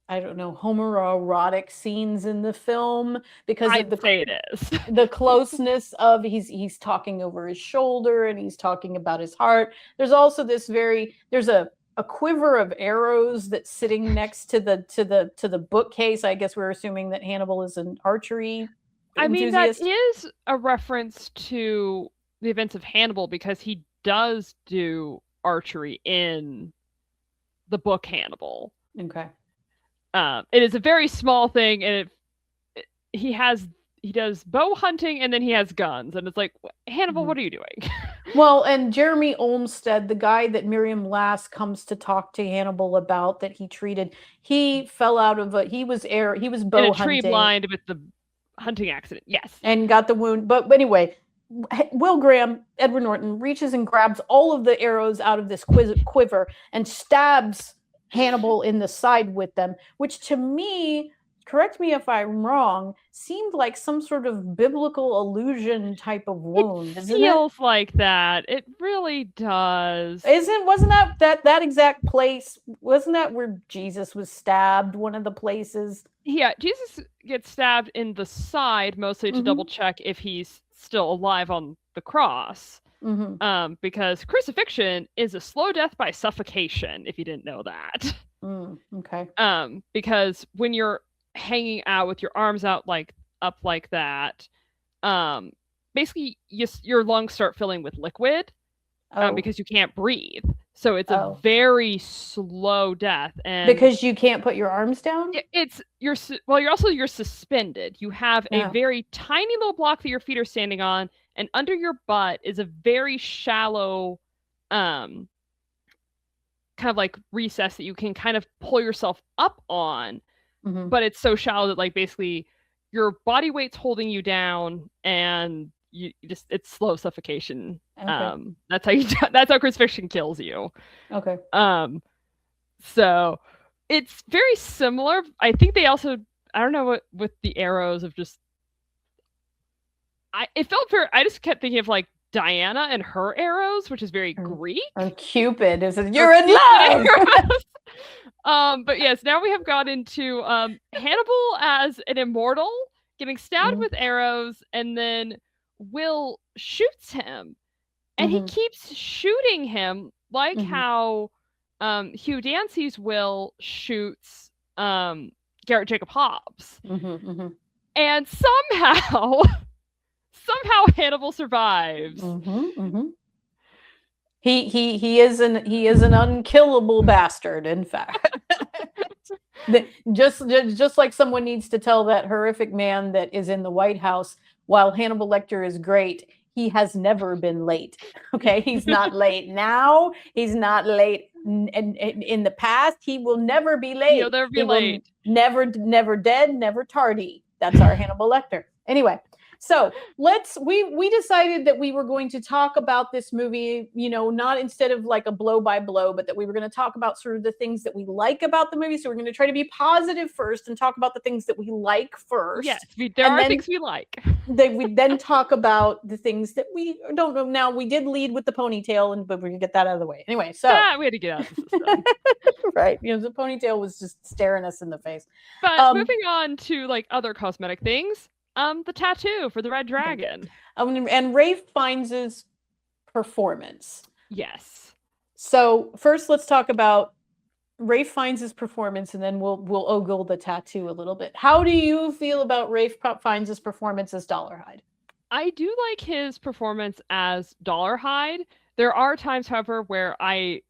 I don't know, homoerotic scenes in the film because I'd say it is. The closeness of he's talking over his shoulder and he's talking about his heart. There's also there's a quiver of arrows that's sitting next to the bookcase. I guess we're assuming that Hannibal is an archery enthusiast. That is a reference to the events of Hannibal because he does do archery in the book Hannibal. Okay. It is a very small thing, and he does bow hunting, and then he has guns, and it's like, Hannibal, what are you doing? Well, and Jeremy Olmsted, the guy that Miriam Lass comes to talk to Hannibal about that he treated, he fell out of he was bow in a hunting. Tree blind with the hunting accident, yes. And got the wound. But anyway, Will Graham, Edward Norton, reaches and grabs all of the arrows out of this quiver and stabs Hannibal in the side with them, which to me, correct me if I'm wrong, seemed like some sort of biblical allusion type of wound. It feels like that. It really does. Wasn't that exact place? Wasn't that where Jesus was stabbed? One of the places? Yeah, Jesus gets stabbed in the side mostly to double check if he's still alive on the cross. Because crucifixion is a slow death by suffocation, if you didn't know that. Okay. Because when you're hanging out with your arms out up like that, basically your lungs start filling with liquid because you can't breathe. So it's a very slow death, and because you can't put your arms down. You're suspended. You have a very tiny little block that your feet are standing on, and under your butt is a very shallow, kind of like recess that you can kind of pull yourself up on. But it's so shallow that basically your body weight's holding you down, and it's slow suffocation. Okay. That's how crucifixion kills you. Okay. So it's very similar. I think they also, I don't know what with the arrows of just it felt very. I just kept thinking of like Diana and her arrows, which is very Greek. And Cupid is you're in love. But yes, now we have got into Hannibal as an immortal getting stabbed with arrows, and then Will shoots him, and he keeps shooting him like how Hugh Dancy's Will shoots Garrett Jacob Hobbs. And somehow Hannibal survives. He is an unkillable bastard, in fact. just like someone needs to tell that horrific man that is in the White House, while Hannibal Lecter is great, he has never been late. Okay, he's not late now. He's not late in the past. He will never be late. He'll never be late. Never dead, never tardy. That's our Hannibal Lecter. Anyway, so we decided that we were going to talk about this movie, not instead of like a blow by blow, but that we were going to talk about sort of the things that we like about the movie. So we're going to try to be positive first and talk about the things that we like first. Yes, there are things we like. We then talk about the things that we don't know. Now, we did lead with the ponytail, but we're going to get that out of the way. Anyway, so we had to get out of the system. Right. The ponytail was just staring us in the face. But moving on to like other cosmetic things. The tattoo for the red dragon. And Rafe Fiennes' performance. Yes. So first, let's talk about Rafe Fiennes' performance, and then we'll ogle the tattoo a little bit. How do you feel about Rafe Fiennes' performance as Dollarhide? I do like his performance as Dollarhide. There are times, however, where I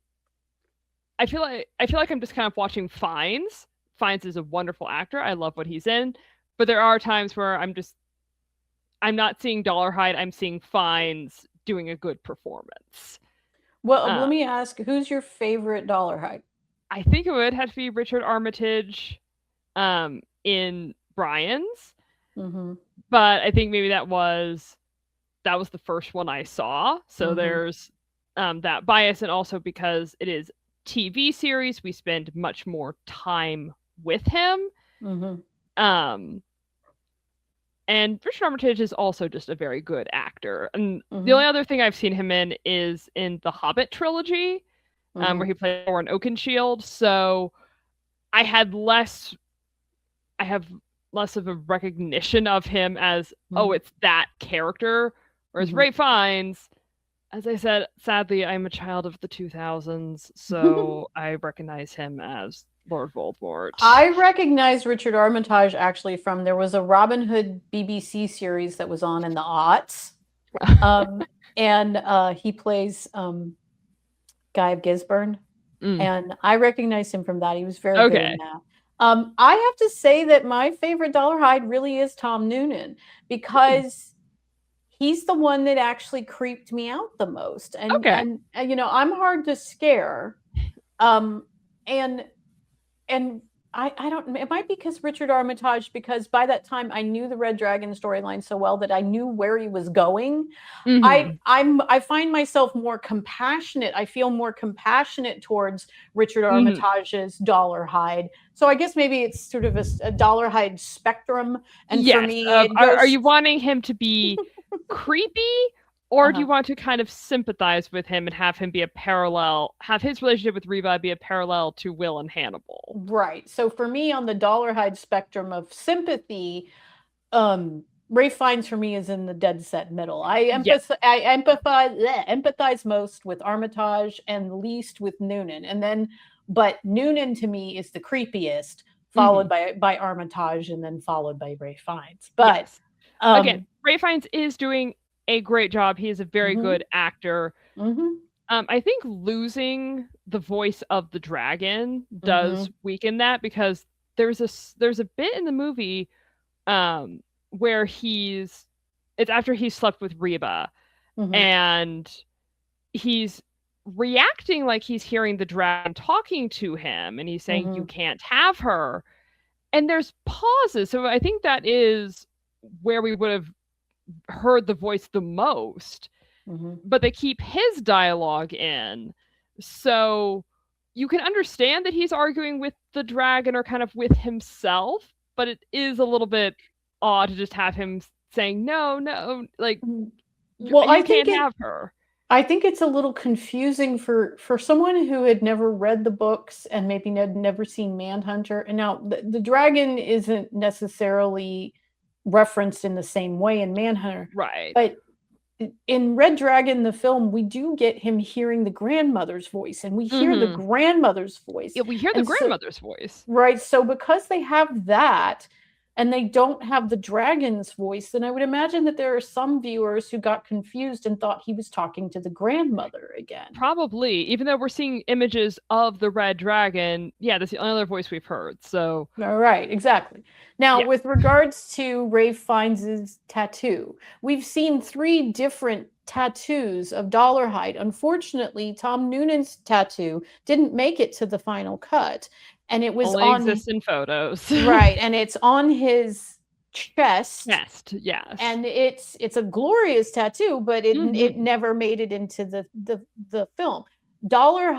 feel like I'm just kind of watching Fiennes. Fiennes is a wonderful actor. I love what he's in. But there are times where I'm not seeing Dollarhide, I'm seeing Fiennes doing a good performance. Well, let me ask, who's your favorite Dollarhide? I think it would have to be Richard Armitage in Bryan's. But I think maybe that was the first one I saw. So there's that bias, and also because it is TV series, we spend much more time with him. And Richard Armitage is also just a very good actor. And the only other thing I've seen him in is in the Hobbit trilogy, where he played Thorin Oakenshield. So I have less of a recognition of him as, it's that character. Whereas Rafe Fiennes, as I said, sadly, I'm a child of the 2000s, so I recognize him as Lord Voldemort. I recognize Richard Armitage actually from, there was a Robin Hood BBC series that was on in the aughts. And he plays Guy of Gisborne. And I recognize him from that. He was very good in that. I have to say that my favorite Dollarhide really is Tom Noonan, because he's the one that actually creeped me out the most. And I'm hard to scare. And I don't, it might be because Richard Armitage, because by that time I knew the Red Dragon storyline so well that I knew where he was going. I find myself more compassionate. I feel more compassionate towards Richard Armitage's Dollarhide. So I guess maybe it's sort of a Dollarhide spectrum. And for me, are you wanting him to be creepy? Or do you want to kind of sympathize with him and have him be have his relationship with Reba be a parallel to Will and Hannibal? Right. So for me, on the Dollarhide spectrum of sympathy, Rafe Fiennes for me is in the dead set middle. I empathize most with Armitage and least with Noonan. But Noonan to me is the creepiest, followed by Armitage, and then followed by Rafe Fiennes. But again, Rafe Fiennes is doing a great job. He is a very good actor. I think losing the voice of the dragon does weaken that, because there's a bit in the movie where it's after he's slept with Reba, and he's reacting like he's hearing the dragon talking to him, and he's saying, you can't have her. And there's pauses. So I think that is where we would have heard the voice the most, but they keep his dialogue in, so you can understand that he's arguing with the dragon or kind of with himself, but it is a little bit odd to just have him saying, no, like, Well, you can't have her. I think it's a little confusing for someone who had never read the books and maybe had never seen Manhunter. And now the dragon isn't necessarily referenced in the same way in Manhunter, Right. but in Red Dragon, the film, we do get him hearing the grandmother's voice, and we hear the grandmother's voice. Yeah, we hear the grandmother's voice. Right. So because they have that and they don't have the dragon's voice, then I would imagine that there are some viewers who got confused and thought he was talking to the grandmother again. Probably, even though we're seeing images of the red dragon. Yeah, that's the only other voice we've heard. So, all right, exactly. Now, yeah. with regards to Rafe Fiennes' tattoo, we've seen 3 different tattoos of Dollarhide. Unfortunately, Tom Noonan's tattoo didn't make it to the final cut, and it was only exists in photos. Right, and it's on his chest. Yes. And it's a glorious tattoo, but it never made it into the film. Richard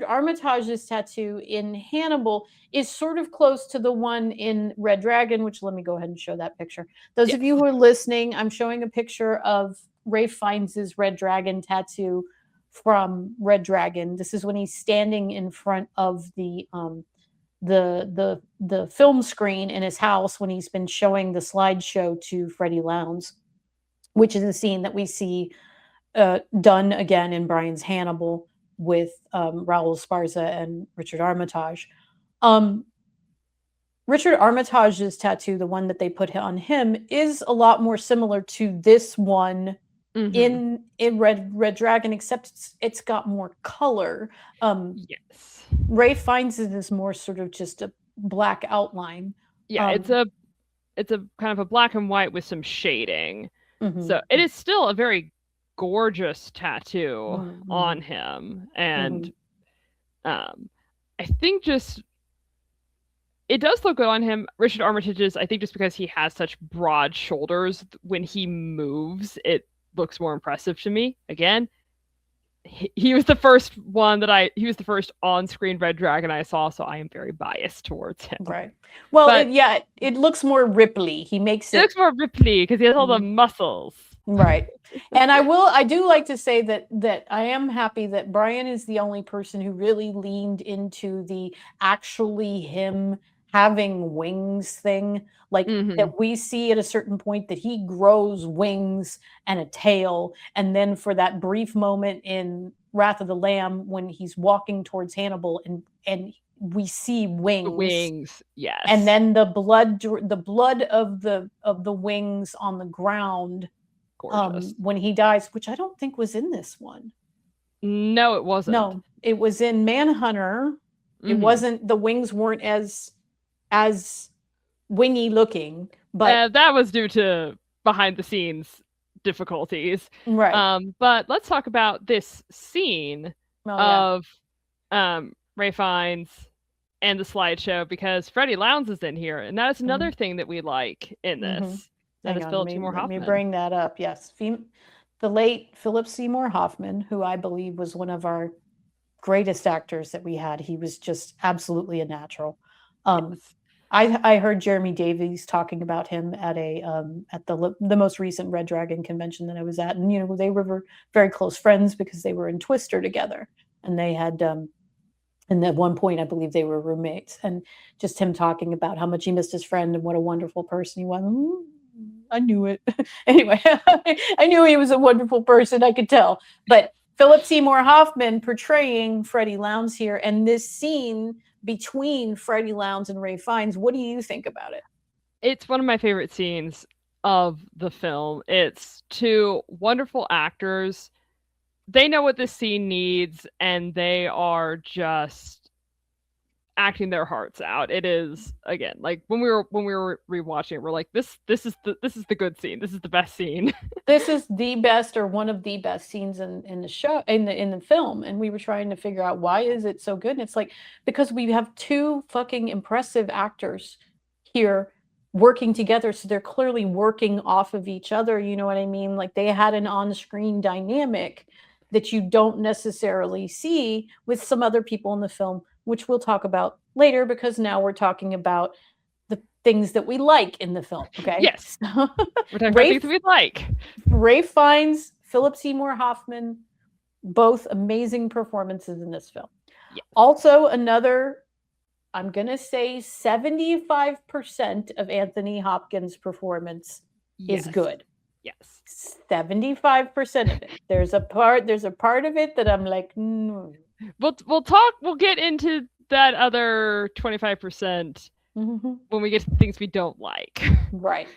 Armitage's tattoo in Hannibal is sort of close to the one in Red Dragon, which let me go ahead and show that picture. Those of you who are listening, I'm showing a picture of Ralph Fiennes' Red Dragon tattoo from Red Dragon. This is when he's standing in front of the film screen in his house when he's been showing the slideshow to Freddie Lowndes, which is a scene that we see done again in Bryan's Hannibal with Raul Esparza and Richard Armitage. Richard Armitage's tattoo, the one that they put on him, is a lot more similar to this one in Red Dragon, except it's got more color. Yes. Ray finds it as more sort of just a black outline. Yeah, it's a kind of a black and white with some shading. So it is still a very gorgeous tattoo on him. And I think just it does look good on him. Richard Armitage's, I think just because he has such broad shoulders, when he moves, it looks more impressive to me. Again, he was the first he was the first on-screen Red Dragon I saw, so I am very biased towards him. Right. Well, it looks more Ripley. It looks more Ripley because he has all the muscles. Right. And I do like to say that I am happy that Bryan is the only person who really leaned into the actually him having wings thing, like that we see at a certain point that he grows wings and a tail, and then for that brief moment in Wrath of the Lamb when he's walking towards Hannibal and we see wings. The wings, yes. And then the blood of the wings on the ground when he dies, which I don't think was in this one. No, it wasn't. No, it was in Manhunter. It wasn't, the wings weren't as wingy looking, but that was due to behind the scenes difficulties. Right. But let's talk about this scene of Ray Fiennes and the slideshow, because Freddie Lowndes is in here, and that is another thing that we like in this. That is Philip Seymour Hoffman. Let me bring that up. Yes, the late Philip Seymour Hoffman, who I believe was one of our greatest actors that we had. He was just absolutely a natural. Yes. I heard Jeremy Davies talking about him at the most recent Red Dragon convention that I was at, and they were very close friends because they were in Twister together, and they had and at one point I believe they were roommates, and just him talking about how much he missed his friend and what a wonderful person he was. I knew it. Anyway, I knew he was a wonderful person. I could tell. But Philip Seymour Hoffman portraying Freddie Lowndes here, and this scene between Freddie Lowndes and Ray Fiennes, what do you think about it? It's one of my favorite scenes of the film. It's 2 wonderful actors. They know what this scene needs, and they are just acting their hearts out. It is, again, like when we were rewatching it, we're like, this is the good scene. This is the best scene. This is the best, or one of the best scenes in the show, in the film. And we were trying to figure out, why is it so good? And it's like, because we have 2 fucking impressive actors here working together, so they're clearly working off of each other. You know what I mean? Like, they had an on-screen dynamic that you don't necessarily see with some other people in the film, which we'll talk about later, because now we're talking about things that we like in the film. Okay. Yes. We're talking about things we like. Ralph Fiennes, Philip Seymour Hoffman, both amazing performances in this film. Yes. Also, another, I'm going to say 75% of Anthony Hopkins' performance is good. Yes. 75% of it. There's a part of it that I'm like, no. We'll get into that other 25% when we get to things we don't like. Right.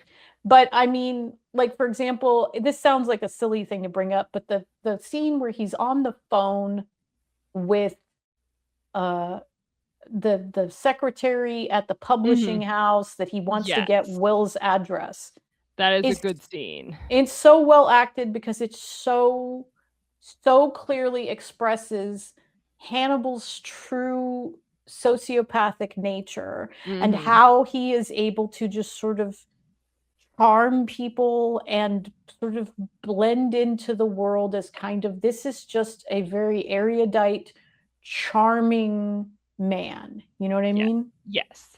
But I mean, like, for example, this sounds like a silly thing to bring up, but the scene where he's on the phone with the secretary at the publishing house that he wants to get Will's address. That is a good scene. It's so well acted because it so clearly expresses Hannibal's true sociopathic nature and how he is able to just sort of charm people and sort of blend into the world as kind of, this is just a very erudite, charming man. You know what I mean? Yes.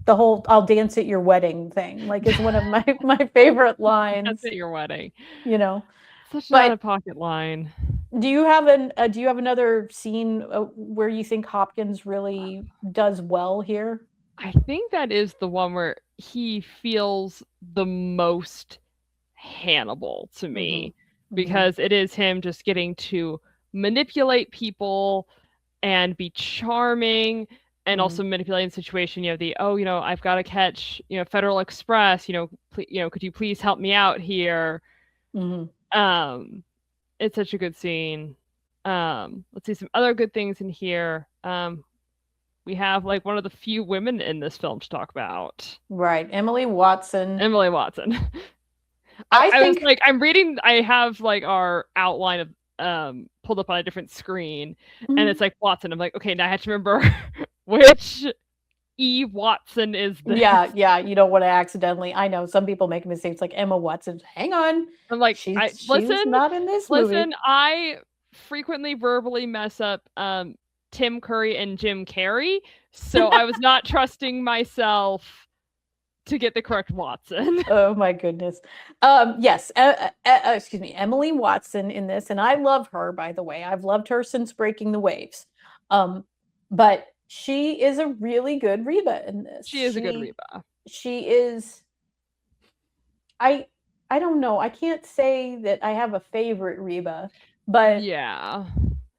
The whole "I'll dance at your wedding" thing, like, is one of my favorite lines. Dance at your wedding. You know, such an out-of-pocket line. Do you have another scene where you think Hopkins really does well here? I think that is the one where he feels the most Hannibal to me, because it is him just getting to manipulate people and be charming and also manipulating the situation. You know, I've got to catch, Federal Express, could you please help me out here? It's such a good scene. Let's see some other good things in here. We have like one of the few women in this film to talk about. Right. Emily Watson. I was like, I'm reading, I have like our outline of pulled up on a different screen, and it's like Watson. I'm like, okay, now I have to remember which E. Watson is this. Yeah, you don't want to accidentally. I know some people make mistakes like Emma Watson. Hang on. I'm like, she's not in this movie. Listen, I frequently verbally mess up Tim Curry and Jim Carrey, so I was not trusting myself to get the correct Watson. Oh my goodness. Yes. Excuse me. Emily Watson in this. And I love her, by the way. I've loved her since Breaking the Waves. But she is a really good Reba in this. She is a good Reba. She is. I don't know. I can't say that I have a favorite Reba, but yeah.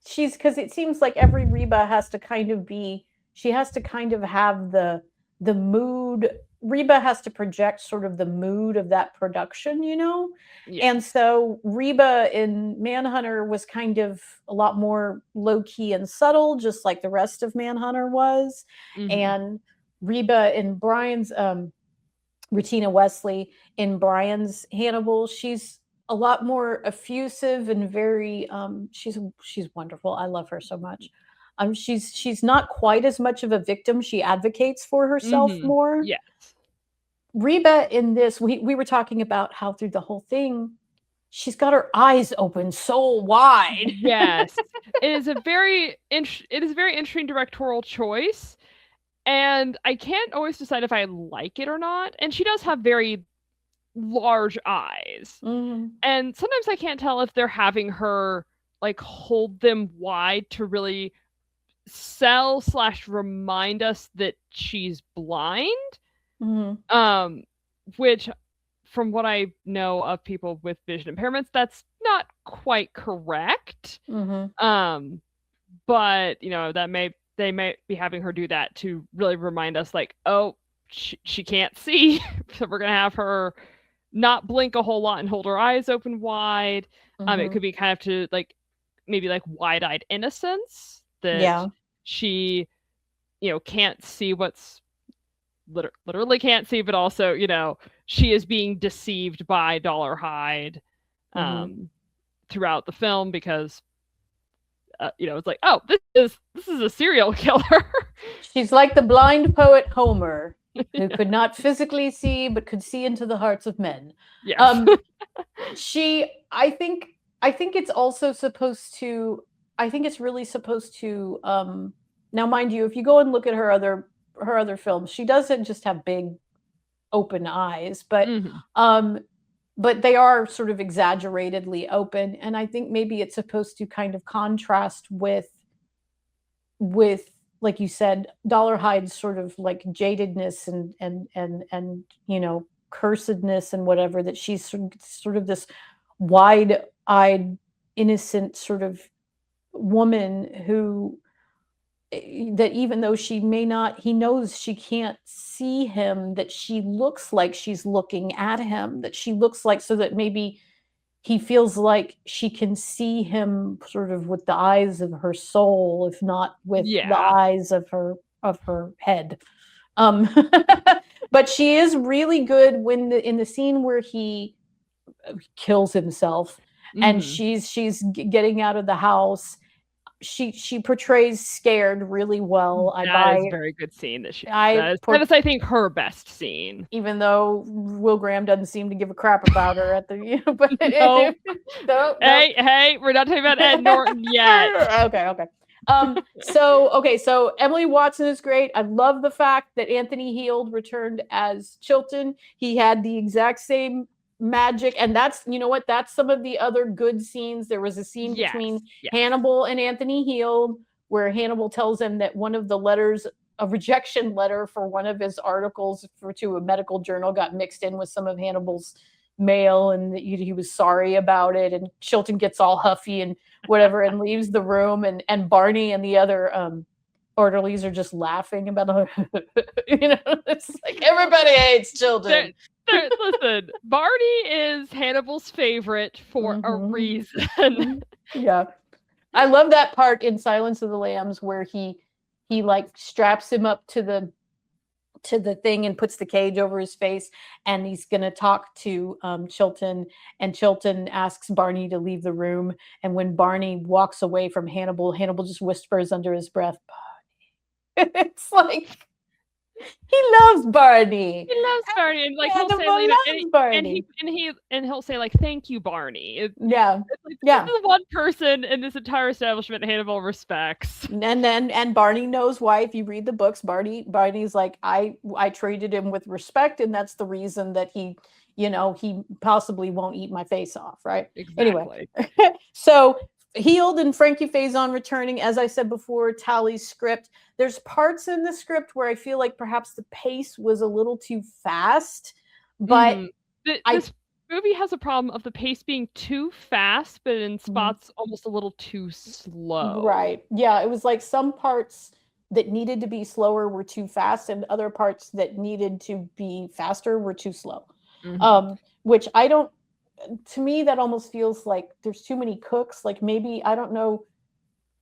She's, because it seems like every Reba has to kind of be, she has to kind of have the mood. Reba has to project sort of the mood of that production, Yes. And so Reba in Manhunter was kind of a lot more low-key and subtle, just like the rest of Manhunter was. And Reba in Bryan's, Retina Wesley in Bryan's Hannibal, she's a lot more effusive and very, she's wonderful. I love her so much. She's not quite as much of a victim. She advocates for herself more. Yes. Reba in this, we were talking about how through the whole thing, she's got her eyes open so wide. Yes. It is a very interesting directorial choice. And I can't always decide if I like it or not. And she does have very large eyes. And sometimes I can't tell if they're having her like hold them wide to really remind us that she's blind. Which, from what I know of people with vision impairments, that's not quite correct. But they may be having her do that to really remind us, like, oh, she can't see, so we're gonna have her not blink a whole lot and hold her eyes open wide. It could be kind of to like maybe like wide-eyed innocence that she can't see what's literally can't see, but also she is being deceived by Dollar Hyde throughout the film, because it's like, oh, this is a serial killer. She's like the blind poet Homer, who could not physically see but could see into the hearts of men. Yes. I think it's also supposed to, I think it's really supposed to, now mind you, if you go and look at her other her other films, she doesn't just have big open eyes, but but they are sort of exaggeratedly open, and I think maybe it's supposed to kind of contrast with like you said, Dollarhide's sort of like jadedness and you know, cursedness and whatever, that she's sort of this wide-eyed, innocent sort of woman who, that even though she may not, he knows she can't see him, that she looks like she's looking at him, that she looks like, so that maybe he feels like she can see him sort of with the eyes of her soul, if not with the eyes of her head. But she is really good when in the scene where he kills himself and she's getting out of the house. She portrays scared really well. That is a very good scene that she does. That is, I think, her best scene. Even though Will Graham doesn't seem to give a crap about her at the, you know, but no. Hey, we're not talking about Ed Norton yet. Okay. So Emily Watson is great. I love the fact that Anthony Heald returned as Chilton. He had the exact same magic, and that's, you know what, that's some of the other good scenes. There was a scene between Hannibal and Anthony Heald where Hannibal tells him that one of the letters, a rejection letter for one of his articles to a medical journal, got mixed in with some of Hannibal's mail, and that he was sorry about it, and Chilton gets all huffy and whatever and leaves the room, and Barney and the other orderlies are just laughing about you know, it's like everybody hates Chilton. Listen, Barney is Hannibal's favorite for a reason. Yeah. I love that part in Silence of the Lambs where he like straps him up to the thing and puts the cage over his face, and he's going to talk to Chilton, and Chilton asks Barney to leave the room, and when Barney walks away from Hannibal just whispers under his breath, Barney. It's like, he loves Barney. He loves Barney, and like he'll say, and he'll say like, "Thank you, Barney." It's like, this is the one person in this entire establishment Hannibal respects. And Barney knows why. If you read the books, Barney's like, I treated him with respect, and that's the reason that he, you know, he possibly won't eat my face off, right? Exactly. Anyway, so Heald and Frankie Faison returning, as I said before, Tally's script. There's parts in the script where I feel like perhaps the pace was a little too fast, but this movie has a problem of the pace being too fast, but in spots almost a little too slow. Right. Yeah, it was like some parts that needed to be slower were too fast, and other parts that needed to be faster were too slow. Which I don't, to me, that almost feels like there's too many cooks. Like maybe, I don't know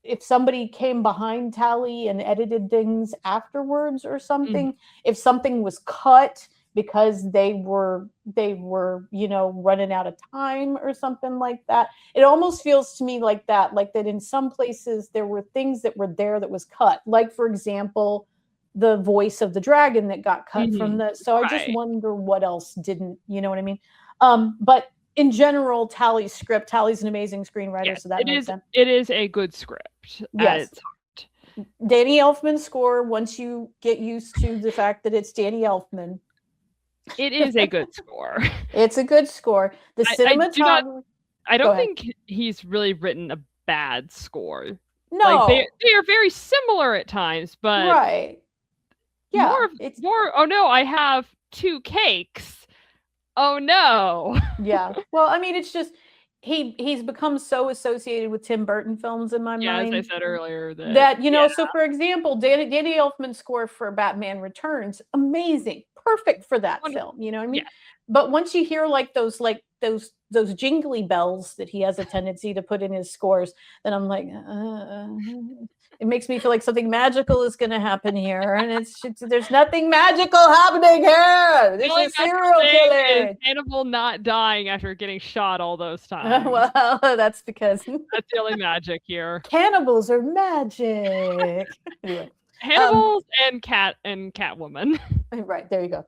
if somebody came behind Tally and edited things afterwards or something, if something was cut because they were, you know, running out of time or something like that. It almost feels to me like that in some places there were things that were there that was cut. Like, for example, the voice of the dragon that got cut from the, so I just wonder what else didn't, you know what I mean? But in general, Tally's script, Tally's an amazing screenwriter, so that makes sense. It is a good script at its heart. Danny Elfman's score, once you get used to the fact that it's Danny Elfman, it is a good score. It's a good score. The cinematography. I don't think he's really written a bad score. No. Like they are very similar at times, but yeah, it's more, oh no, I have 2 cakes. Oh no. Yeah. Well, I mean, it's just he's become so associated with Tim Burton films in my mind. As I said earlier, that you know, so for example, Danny Elfman's score for Batman Returns, amazing, perfect for that film. You know what I mean? Yeah. But once you hear like those jingly bells that he has a tendency to put in his scores, then I'm like, it makes me feel like something magical is going to happen here, and there's nothing magical happening here. This is serial killer. Hannibal not dying after getting shot all those times. Well, that's because that's the only magic here. Cannibals are magic. Anyway, Hannibal's and Catwoman. Right, there you go.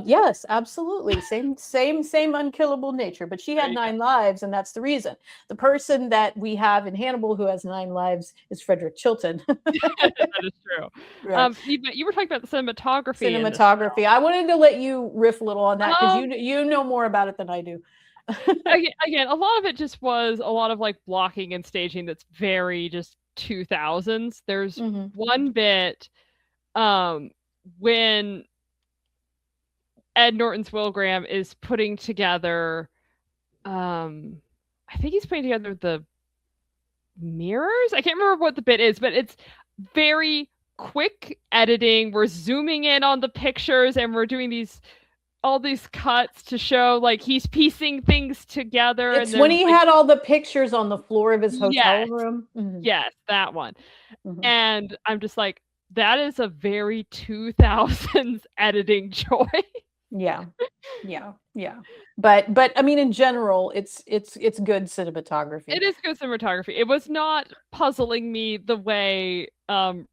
Yes, absolutely. Same unkillable nature, but she had 9 lives, and that's the reason. The person that we have in Hannibal who has 9 lives is Frederick Chilton. That is true. Right. You were talking about the cinematography. Cinematography. I wanted to let you riff a little on that because you know more about it than I do. Again, a lot of it just was a lot of like blocking and staging that's very just 2000s. There's one bit when Ed Norton's Will Graham is putting together I think he's putting together the mirrors. I can't remember what the bit is, but it's very quick editing. We're zooming in on the pictures and we're doing all these cuts to show like he's piecing things together. It's when he had all the pictures on the floor of his hotel room. Yes, that one. And I'm just like, that is a very 2000s editing choice. Yeah. But I mean, in general, it's good cinematography. It is good cinematography. It was not puzzling me the way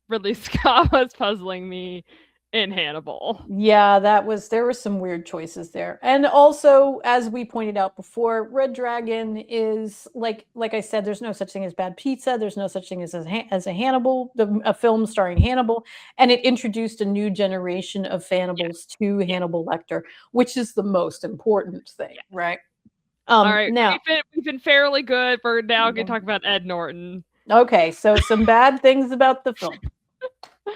Ridley Scott was puzzling me in Hannibal. Yeah, there were some weird choices there. And also, as we pointed out before, Red Dragon is like I said, there's no such thing as bad pizza. There's no such thing as a Hannibal, a film starring Hannibal, and it introduced a new generation of Hannibals to Hannibal Lecter, which is the most important thing, right? All right, now we've been fairly good. We're now going to talk about Ed Norton. Okay, so some bad things about the film.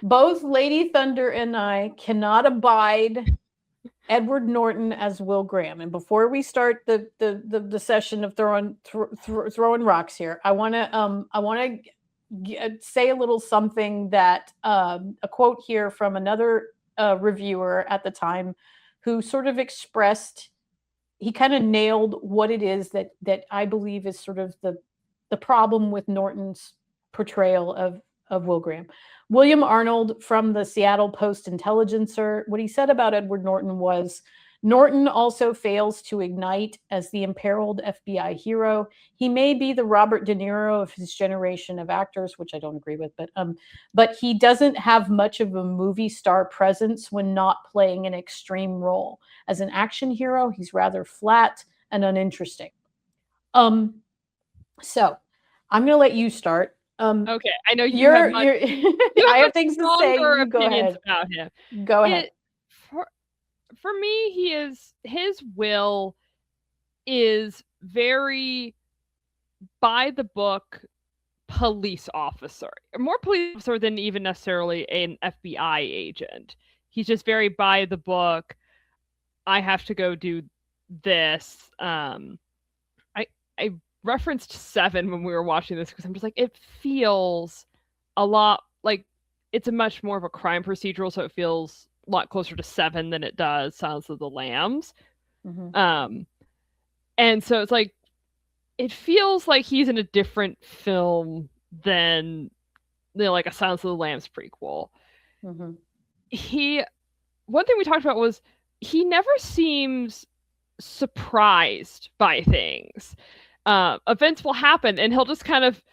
Both Lady Thunder and I cannot abide Edward Norton as Will Graham. And before we start the session of throwing rocks here, I want to say a little something that a quote here from another reviewer at the time, who sort of expressed, he kind of nailed what it is that I believe is sort of the problem with Norton's portrayal of Will Graham. William Arnold from the Seattle Post-Intelligencer, what he said about Edward Norton was, Norton also fails to ignite as the imperiled FBI hero. He may be the Robert De Niro of his generation of actors, which I don't agree with, but he doesn't have much of a movie star presence when not playing an extreme role. As an action hero, he's rather flat and uninteresting. So I'm going to let you start. Okay, I know you have I have things to say. You go ahead. About him. Go ahead. For me, his will is very by the book police officer, more police officer than even necessarily an FBI agent. He's just very by the book. I have to go do this. I referenced 7 when we were watching this because I'm just like, it feels a lot like it's a much more of a crime procedural, so it feels a lot closer to 7 than it does Silence of the Lambs. And so it's like, it feels like he's in a different film than like a Silence of the Lambs prequel. One thing we talked about was he never seems surprised by things. Events will happen and he'll just kind of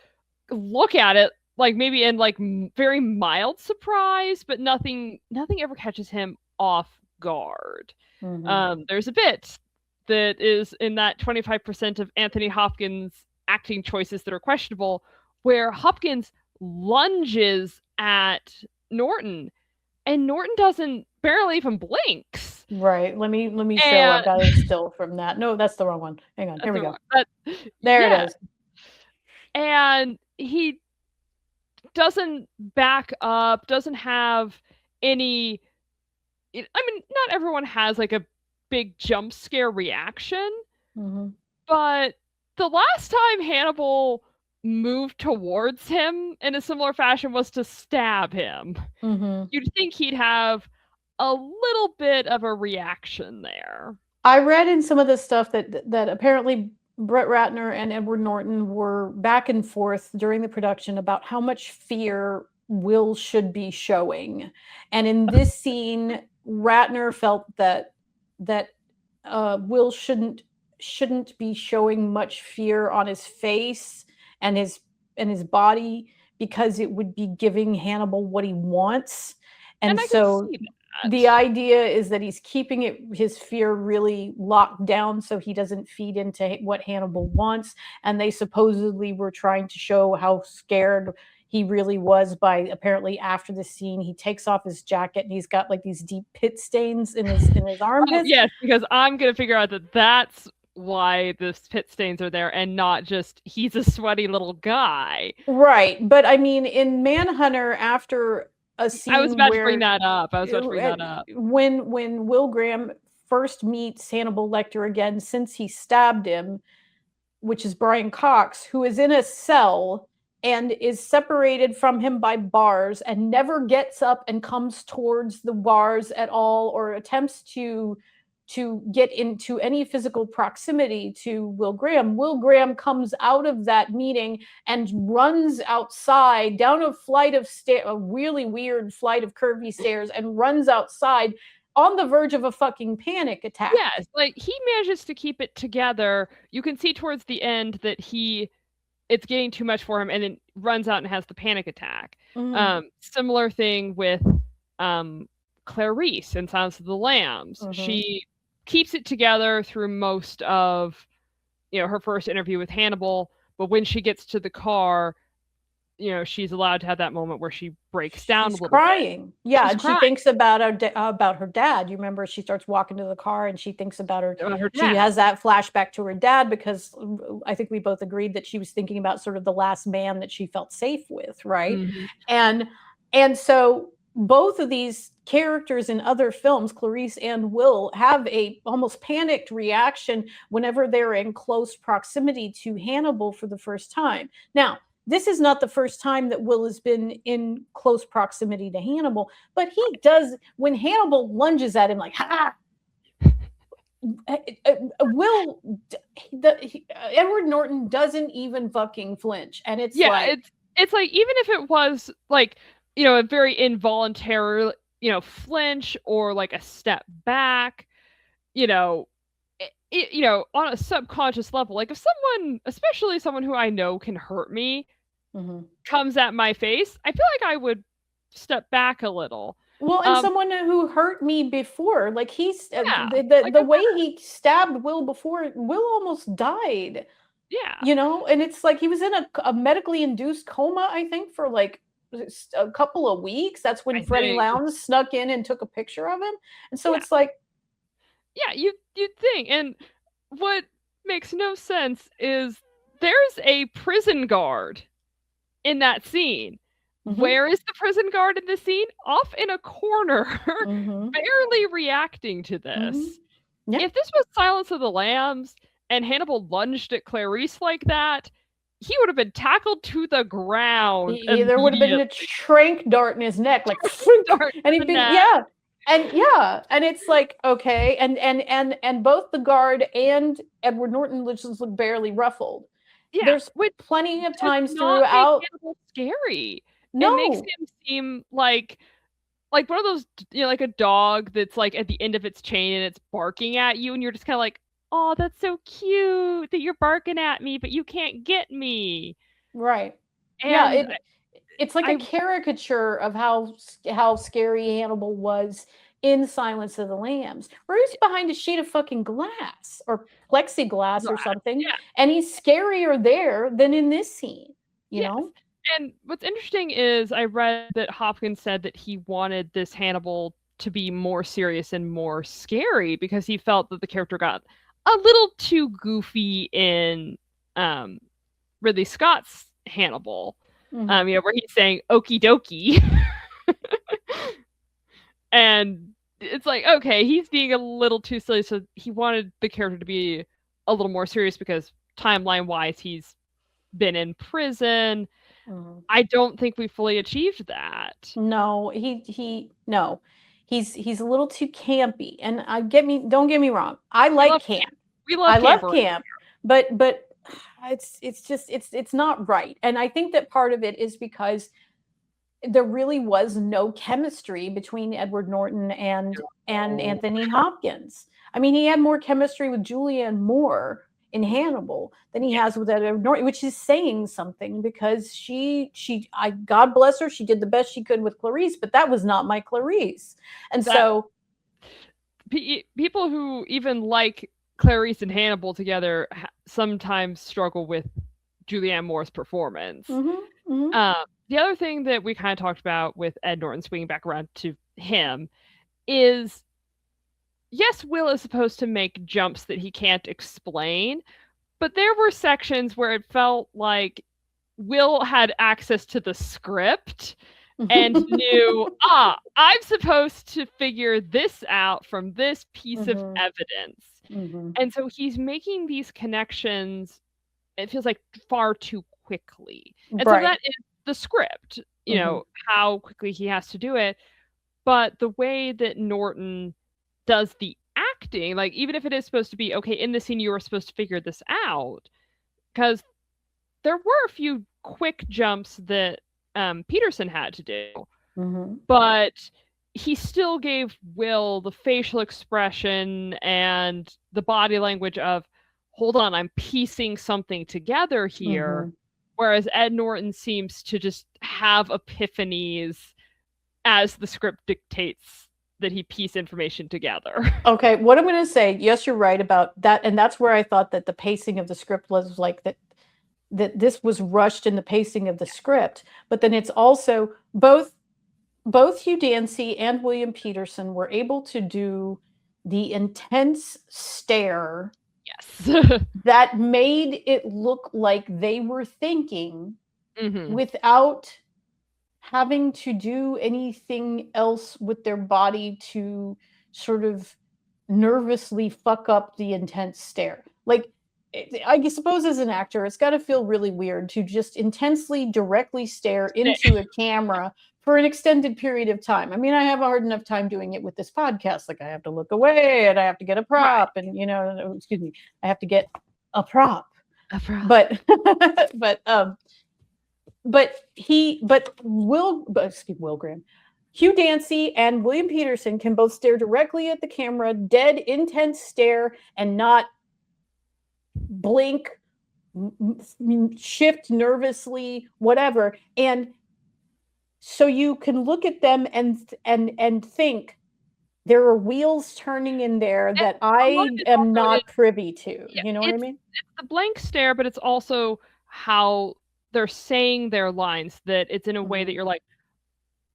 look at it like maybe in like very mild surprise, but nothing ever catches him off guard. There's a bit that is in that 25% of Anthony Hopkins acting choices that are questionable, where Hopkins lunges at Norton and Norton doesn't barely even blinks. Right. Let me show. I've got it still from that. No, that's the wrong one. Hang on. Here we go. There it is. And he doesn't back up, doesn't have any. I mean, not everyone has like a big jump scare reaction, but the last time Hannibal moved towards him in a similar fashion was to stab him. You'd think he'd have a little bit of a reaction there. I read in some of the stuff that apparently Brett Ratner and Edward Norton were back and forth during the production about how much fear Will should be showing. And in this scene, Ratner felt that Will shouldn't be showing much fear on his face and his body, because it would be giving Hannibal what he wants. And I can so see that. the idea is that he's keeping his fear really locked down so he doesn't feed into what Hannibal wants. And they supposedly were trying to show how scared he really was by, apparently after the scene, he takes off his jacket and he's got like these deep pit stains in his armpits. Yes, because I'm going to figure out that that's why the pit stains are there and not just he's a sweaty little guy. Right. But I mean, in Manhunter, after a scene I was about to bring that up. When Will Graham first meets Hannibal Lecter again, since he stabbed him, which is Bryan Cox, who is in a cell and is separated from him by bars and never gets up and comes towards the bars at all or attempts to get into any physical proximity to Will Graham. Will Graham comes out of that meeting and runs outside down a flight of stairs, a really weird flight of curvy stairs, and runs outside on the verge of a fucking panic attack. Yes, like he manages to keep it together. You can see towards the end that it's getting too much for him and then runs out and has the panic attack. Similar thing with Clarice in Silence of the Lambs. She keeps it together through most of her first interview with Hannibal, but when she gets to the car, she's allowed to have that moment where she breaks down a little crying. bit. Yeah, and she thinks about her dad. You remember, she starts walking to the car and she thinks about her dad. She has that flashback to her dad because I think we both agreed that she was thinking about sort of the last man that she felt safe with, right? And so both of these characters in other films, Clarice and Will, have a almost panicked reaction whenever they're in close proximity to Hannibal for the first time. Now, this is not the first time that Will has been in close proximity to Hannibal, but he does, when Hannibal lunges at him like, ha! Edward Norton doesn't even fucking flinch. And it's like... It's like, even if it was like, a very involuntary, flinch or like a step back, on a subconscious level, like if someone, especially someone who I know can hurt me, comes at my face, I feel like I would step back a little. Well, and someone who hurt me before, like the way he stabbed Will before, Will almost died. Yeah. And it's like he was in a medically induced coma, I think, for like a couple of weeks. That's when Freddie Lounge snuck in and took a picture of him. And so it's like, yeah, you'd think. And what makes no sense is there's a prison guard in that scene. Where is the prison guard in the scene? Off in a corner, barely reacting to this. If this was Silence of the Lambs and Hannibal lunged at Clarice like that, he would have been tackled to the ground. There would have been a trank dart in his neck, like, and he'd been, and it's like, okay, and both the guard and Edward Norton just look barely ruffled. There's plenty of times throughout. Scary. No. It makes him seem like one of those, like a dog that's like at the end of its chain and it's barking at you, and you're just kind of like, oh, that's so cute that you're barking at me, but you can't get me. Right. And it's like a caricature of how scary Hannibal was in Silence of the Lambs, where he's behind a sheet of fucking glass or plexiglass or something, and he's scarier there than in this scene, you know? And what's interesting is I read that Hopkins said that he wanted this Hannibal to be more serious and more scary because he felt that the character got a little too goofy in Ridley Scott's Hannibal, where he's saying okie dokie. And it's like, okay, he's being a little too silly, so he wanted the character to be a little more serious because timeline-wise, he's been in prison. I don't think we fully achieved that. No, he's a little too campy. And don't get me wrong, I like camp. I love camp, but it's not right. And I think that part of it is because there really was no chemistry between Edward Norton and Anthony Hopkins. I mean, he had more chemistry with Julianne Moore in Hannibal than he has with Edward Norton, which is saying something, because God bless her, she did the best she could with Clarice, but that was not my Clarice. And so people who even like Clarice and Hannibal together sometimes struggle with Julianne Moore's performance. The other thing that we kind of talked about with Ed Norton, swinging back around to him, is yes, Will is supposed to make jumps that he can't explain, but there were sections where it felt like Will had access to the script and knew, I'm supposed to figure this out from this piece of evidence. And so he's making these connections, it feels like, far too quickly. And so that is the script, you know, how quickly he has to do it. But the way that Norton does the acting, like, even if it is supposed to be, okay, in the scene you were supposed to figure this out, because there were a few quick jumps that Peterson had to do, but he still gave Will the facial expression and the body language of, hold on, I'm piecing something together here. Whereas Ed Norton seems to just have epiphanies as the script dictates that he piece information together. Okay, what I'm going to say, yes, you're right about that. And that's where I thought that the pacing of the script was like that this was rushed in the pacing of the script. But then it's also both Hugh Dancy and William Peterson were able to do the intense stare that made it look like they were thinking without having to do anything else with their body to sort of nervously fuck up the intense stare. Like, I suppose as an actor, it's got to feel really weird to just intensely, directly stare into a camera for an extended period of time. I mean, I have a hard enough time doing it with this podcast. Like, I have to look away and I have to get a prop and, you know, excuse me, I have to get a prop. But Will Graham, Hugh Dancy and William Peterson can both stare directly at the camera, dead, intense stare, and not blink, shift nervously, whatever. And so you can look at them and think, there are wheels turning in there that I am not privy to. You know what I mean? It's the blank stare, but it's also how they're saying their lines, that it's in a way that you're like,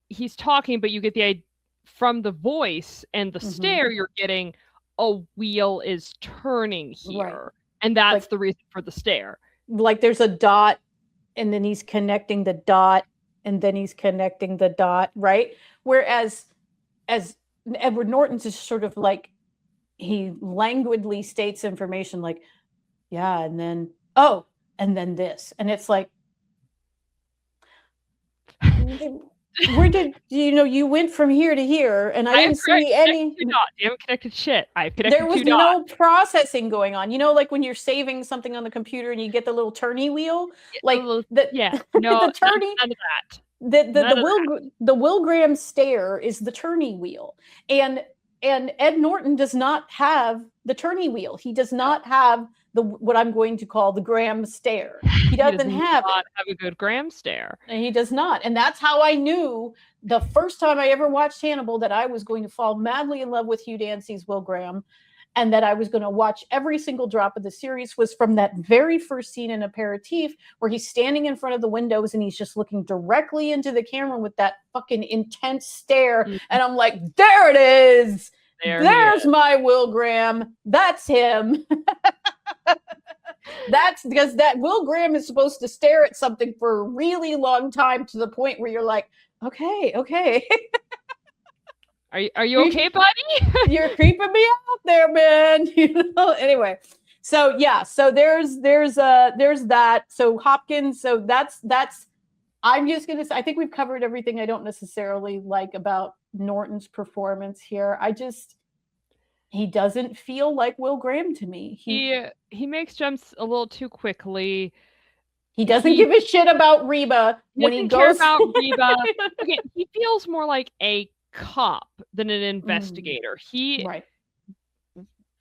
he's talking, but you get the idea from the voice and the stare, you're getting a wheel is turning here. And that's like, the reason for the stare. Like there's a dot and then he's connecting the dot and then he's connecting the dot, right? Whereas as Edward Norton's is sort of like, he languidly states information like, yeah, and then, oh, and then this. And it's like, where did you went from here to here and I didn't see any. You haven't connected shit. I've connected. There was no processing going on. You know, like when you're saving something on the computer and you get the little turny wheel, like no, the turny. None of that. The Will Graham stare is the turny wheel, and Ed Norton does not have the turny wheel. He does not have what I'm going to call the Graham stare. He doesn't have a good Graham stare. And he does not. And that's how I knew the first time I ever watched Hannibal that I was going to fall madly in love with Hugh Dancy's Will Graham, and that I was going to watch every single drop of the series was from that very first scene in Aperitif where he's standing in front of the windows and he's just looking directly into the camera with that fucking intense stare. And I'm like, there it is. There's my Will Graham. That's him. That's because that Will Graham is supposed to stare at something for a really long time to the point where you're like, okay. Are you okay, buddy? You're creeping me out there, man. Anyway, so yeah, so there's that. So Hopkins, so that's I'm just gonna say, I think we've covered everything I don't necessarily like about Norton's performance here. He doesn't feel like Will Graham to me. He makes jumps a little too quickly. He doesn't give a shit about Reba when he goes about Reba. Okay, he feels more like a cop than an investigator.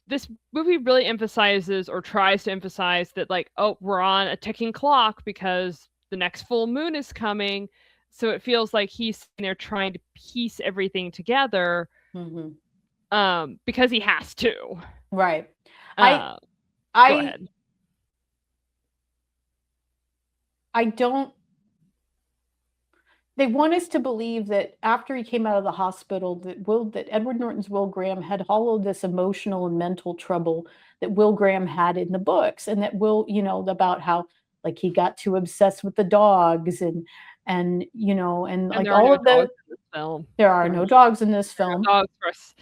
this movie really emphasizes or tries to emphasize that, like, oh, we're on a ticking clock because the next full moon is coming. So it feels like he's sitting there trying to piece everything together, because he has to. Right. Go ahead. I don't. They want us to believe that after he came out of the hospital, that Edward Norton's Will Graham had hollowed this emotional and mental trouble that Will Graham had in the books, and that Will, about how like he got too obsessed with the dogs and like all of the film. There are no dogs in this film. Dogs for us.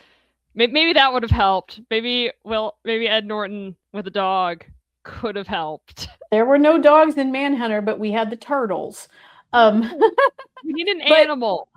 Maybe that would have helped. Maybe Ed Norton with a dog could have helped. There were no dogs in Manhunter, but we had the turtles. We need an animal.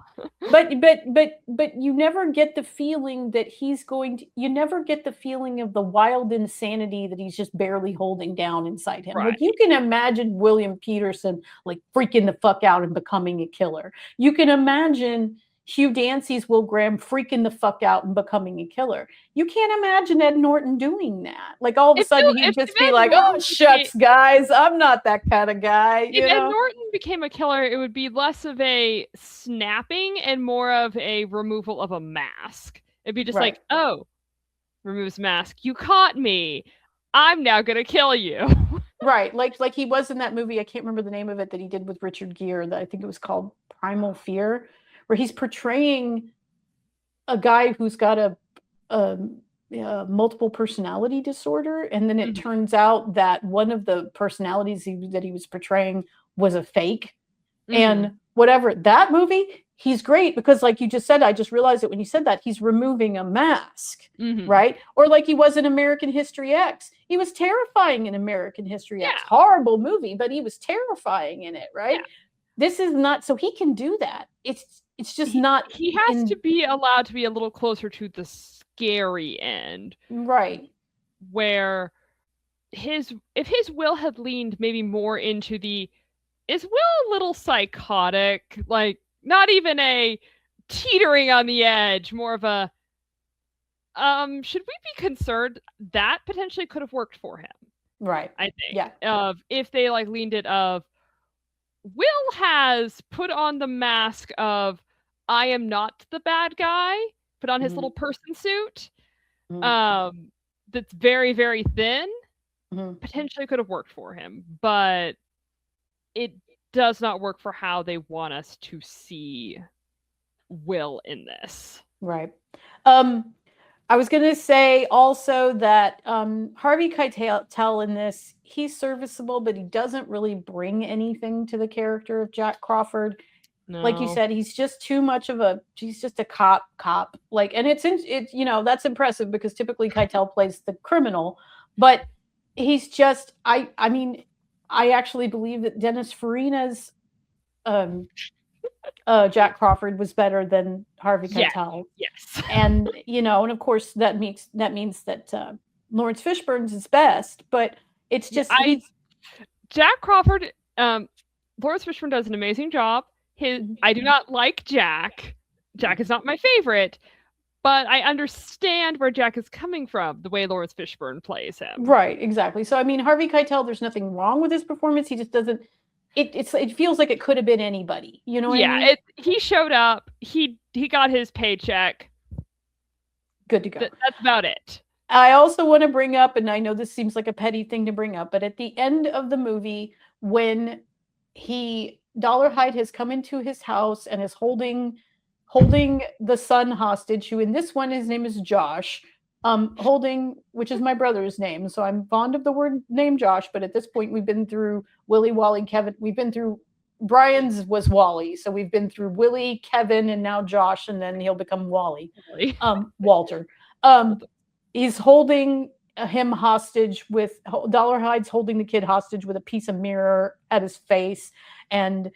but you never get the feeling that you never get the feeling of the wild insanity that he's just barely holding down inside him. Right. Like, you can imagine William Peterson like freaking the fuck out and becoming a killer. You can imagine Hugh Dancy's Will Graham freaking the fuck out and becoming a killer. You can't imagine Ed Norton doing that. Like, all of a sudden he'd just be like, oh, shucks, guys, I'm not that kind of guy. If Ed Norton became a killer, it would be less of a snapping and more of a removal of a mask. It'd be just like, oh, removes mask. You caught me. I'm now going to kill you. Right. Like he was in that movie. I can't remember the name of it that he did with Richard Gere. That I think it was called Primal Fear, where he's portraying a guy who's got a multiple personality disorder. And then it turns out that one of the personalities that he was portraying was a fake. And whatever. That movie, he's great because, like you just said, I just realized it when you said that, he's removing a mask, right? Or like he was in American History X. He was terrifying in American History X. Horrible movie, but he was terrifying in it, right? Yeah. This is not, so he can do that. It's just not. He has to be allowed to be a little closer to the scary end. Right. Where if his will had leaned maybe more into is Will a little psychotic? Like, not even a teetering on the edge, more of a, should we be concerned? That potentially could have worked for him. Right. I think. Yeah. If they like leaned it of, Will has put on the mask of, I am not the bad guy, put on his little person suit, that's very, very thin, potentially could have worked for him, but it does not work for how they want us to see Will in this. Right. I was going to say also that Harvey Keitel in this, he's serviceable, but he doesn't really bring anything to the character of Jack Crawford. No. Like you said, he's just too much of he's just a cop. Like, and it's that's impressive because typically Keitel plays the criminal, but he's just, I mean, I actually believe that Dennis Farina's Jack Crawford was better than Harvey Keitel. Yes. And and of course that means that Lawrence Fishburne's is best, but it's just Jack Crawford, Lawrence Fishburne does an amazing job. I do not like Jack. Jack is not my favorite, but I understand where Jack is coming from, the way Lawrence Fishburne plays him. Right, exactly. So I mean, Harvey Keitel, there's nothing wrong with his performance. He just doesn't. It feels like it could have been anybody. You know what I mean? He showed up. He got his paycheck. Good to go. That's about it. I also want to bring up, and I know this seems like a petty thing to bring up, but at the end of the movie, when Dollarhide has come into his house and is holding the son hostage, who in this one his name is Josh, which is my brother's name, so I'm fond of the word name Josh, but at this point we've been through Willie, Wally, Kevin. We've been through, Bryan's was Wally, so we've been through Willie, Kevin, and now Josh, and then he'll become Wally. Walter. He's holding him hostage with, Dollarhide's holding the kid hostage with a piece of mirror at his face, and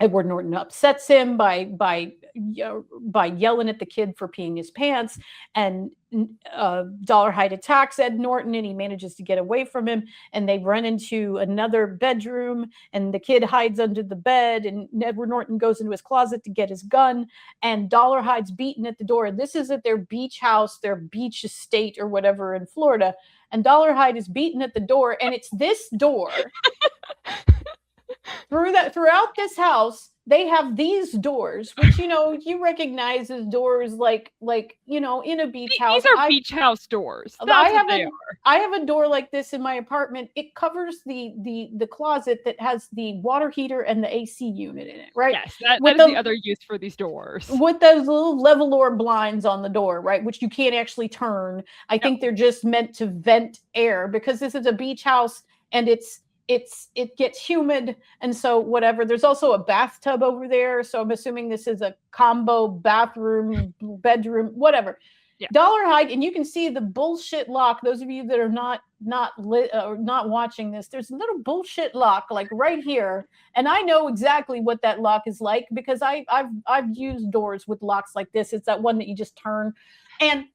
Edward Norton upsets him by by yelling at the kid for peeing his pants, and Dollarhide attacks Ed Norton, and he manages to get away from him, and they run into another bedroom, and the kid hides under the bed, and Edward Norton goes into his closet to get his gun, and Dollarhide's beaten at the door. And this is at their beach house, their beach estate or whatever in Florida, and Dollarhide is beaten at the door, and it's this door. Throughout this house, they have these doors, which, you recognize as doors like, in a beach house. These are beach house doors. I have a door like this in my apartment. It covers the closet that has the water heater and the AC unit in it, right? Yes, that is the other use for these doors. With those little levelor blinds on the door, right? Which you can't actually turn. I think they're just meant to vent air, because this is a beach house and it gets humid, and so whatever. There's also a bathtub over there, so I'm assuming this is a combo bathroom, bedroom, whatever. Yeah. Dollarhide, and you can see the bullshit lock. Those of you that are not watching this, there's a little bullshit lock like right here, and I know exactly what that lock is like, because I've used doors with locks like this. It's that one that you just turn, and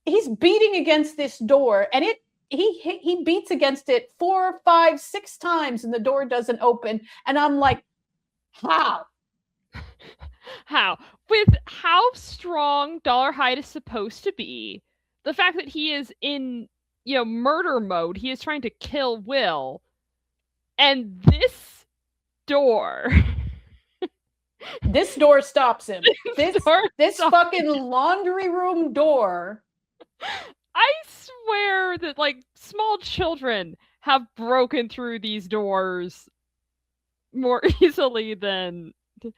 he's beating against this door, and he beats against it 4, 5, 6 times, and the door doesn't open. And I'm like, how? With how strong Dollarhide is supposed to be, the fact that he is in, murder mode, he is trying to kill Will, and this door stops him. This fucking laundry room door. I swear that small children have broken through these doors more easily than. The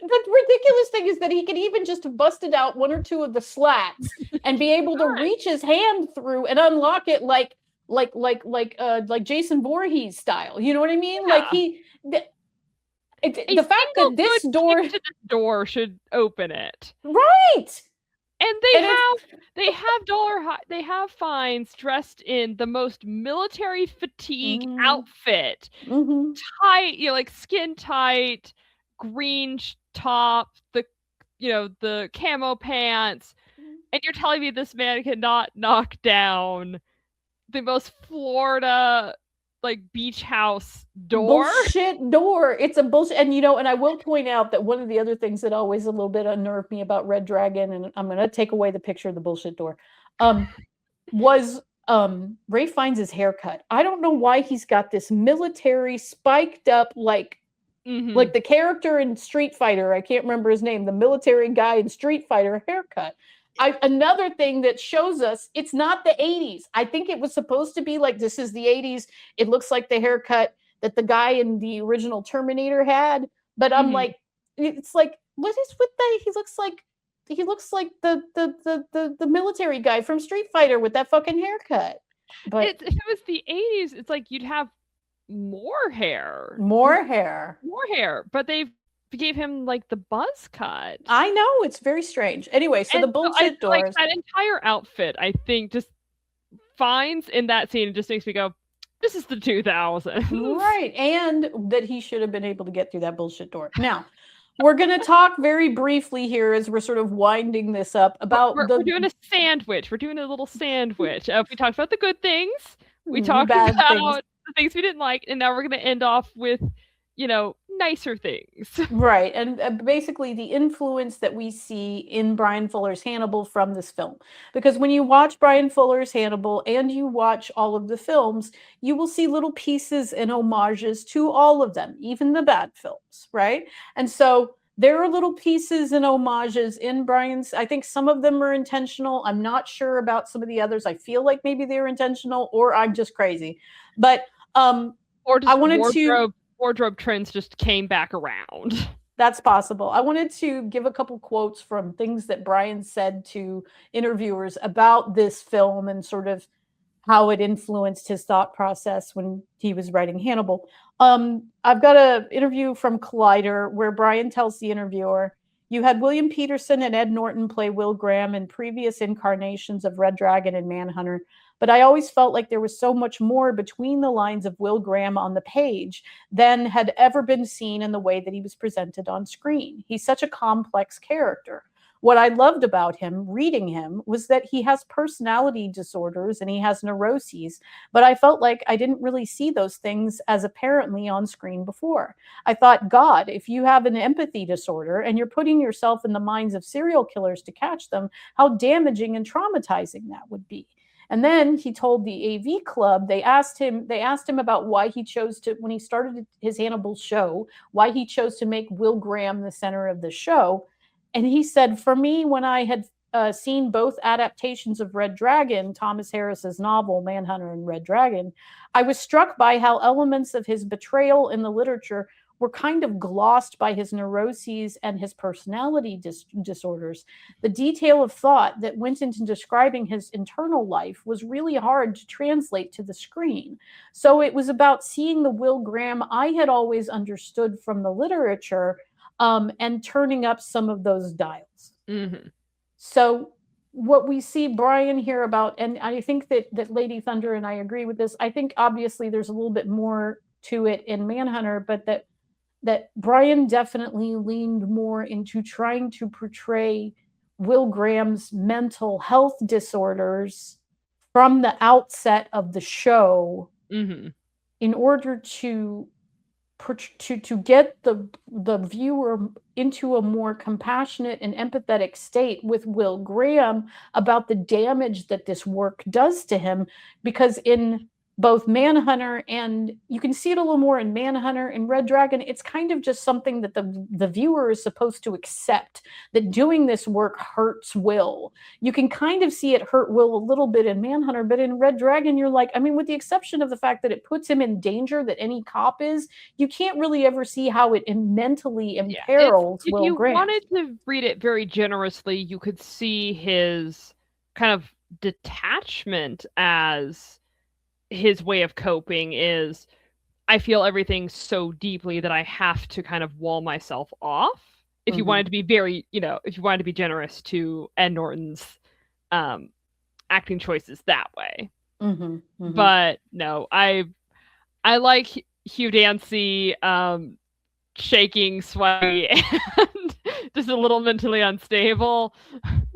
ridiculous thing is that he could even just have busted out 1 or 2 of the slats and be able to reach his hand through and unlock it like Jason Voorhees style. You know what I mean? Yeah. The fact that this door should open it. Right. And they have Fiennes dressed in the most military fatigue outfit, tight, skin tight, green top, the camo pants, and you're telling me this man cannot knock down the most Florida beach house door? Bullshit door. It's a bullshit. And and I will point out that one of the other things that always a little bit unnerved me about Red Dragon, and I'm going to take away the picture of the bullshit door, was Ralph Fiennes' haircut. I don't know why he's got this military spiked up like the character in Street Fighter. I can't remember his name. The military guy in Street Fighter haircut. Another thing that shows us it's not the 80s. I think it was supposed to be like, this is the 80s. It looks like the haircut that the guy in the original Terminator had. But I'm like, it's like, what is with that? He looks like the military guy from Street Fighter with that fucking haircut. But if it was the 80s, it's like you'd have more hair. But they've gave him the buzz cut. I know, it's very strange. Anyway, so the bullshit doors. That entire outfit, I think, just Fiennes in that scene, it just makes me go, this is the 2000s. Right, and that he should have been able to get through that bullshit door. Now, we're going to talk very briefly here as we're sort of winding this up about we're doing a sandwich. We're doing a little sandwich. We talked about the good things. We talked about the things we didn't like, and now we're going to end off with nicer things. Right. And basically the influence that we see in Bryan Fuller's Hannibal from this film. Because when you watch Bryan Fuller's Hannibal and you watch all of the films, you will see little pieces and homages to all of them, even the bad films, right? And so there are little pieces and homages in Bryan's. I think some of them are intentional. I'm not sure about some of the others. I feel like maybe they're intentional, or I'm just crazy. But or just I wanted wardrobe trends just came back around. That's possible. I wanted to give a couple quotes from things that Bryan said to interviewers about this film and sort of how it influenced his thought process when he was writing Hannibal. I've got an interview from Collider where Bryan tells the interviewer, "You had William Peterson and Ed Norton play Will Graham in previous incarnations of Red Dragon and Manhunter. but I always felt like there was so much more between the lines of Will Graham on the page than had ever been seen in the way that he was presented on screen. He's such a complex character. What I loved about him, reading him, was that he has personality disorders and he has neuroses, but I felt like I didn't really see those things as apparently on screen before. I thought, God, if you have an empathy disorder and you're putting yourself in the minds of serial killers to catch them, how damaging and traumatizing that would be. And then he told the AV Club, they asked him about why he chose to, when he started his Hannibal show, why he chose to make Will Graham the center of the show. And he said, for me, when I had seen both adaptations of Red Dragon, Thomas Harris's novel, Manhunter and Red Dragon, I was struck by how elements of his betrayal in the literature were kind of glossed by his neuroses and his personality disorders. The detail of thought that went into describing his internal life was really hard to translate to the screen. So it was about seeing the Will Graham I had always understood from the literature, and turning up some of those dials. Mm-hmm. So what we see Bryan here about, and I think that Lady Thunder and I agree with this, I think obviously there's a little bit more to it in Manhunter, but that Bryan definitely leaned more into trying to portray Will Graham's mental health disorders from the outset of the show, mm-hmm. in order to get the viewer into a more compassionate and empathetic state with Will Graham about the damage that this work does to him. Because in both Manhunter, and you can see it a little more in Manhunter and Red Dragon, it's kind of just something that the viewer is supposed to accept, that doing this work hurts Will. You can kind of see it hurt Will a little bit in Manhunter, but in Red Dragon, you're like, I mean, with the exception of the fact that it puts him in danger that any cop is, you can't really ever see how it mentally imperils Will Graham. If you wanted to read it very generously, you could see his kind of detachment as his way of coping is, I feel everything so deeply that I have to kind of wall myself off. If you wanted to be very, if you wanted to be generous to Ed Norton's acting choices that way. Mm-hmm, mm-hmm. But no, I like Hugh Dancy shaking, sweaty, and just a little mentally unstable.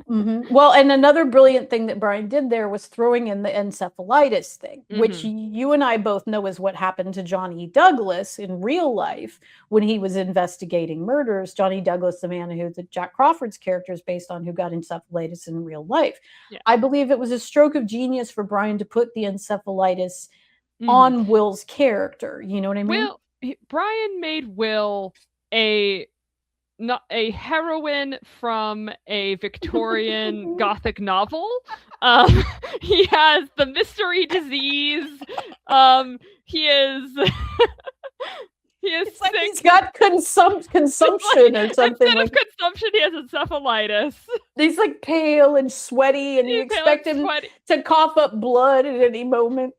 Mm-hmm. Well, and another brilliant thing that Bryan did there was throwing in the encephalitis thing, which you and I both know is what happened to Johnny Douglas in real life when he was investigating murders. Johnny Douglas, the man who Jack Crawford's character is based on, who got encephalitis in real life. Yeah. I believe it was a stroke of genius for Bryan to put the encephalitis on Will's character. You know what I mean? Bryan made Will not a heroine from a Victorian Gothic novel. He has the mystery disease. He is it's like he's got consumption or something. Instead of consumption, he has encephalitis. He's like pale and sweaty, and you expect him to cough up blood at any moment.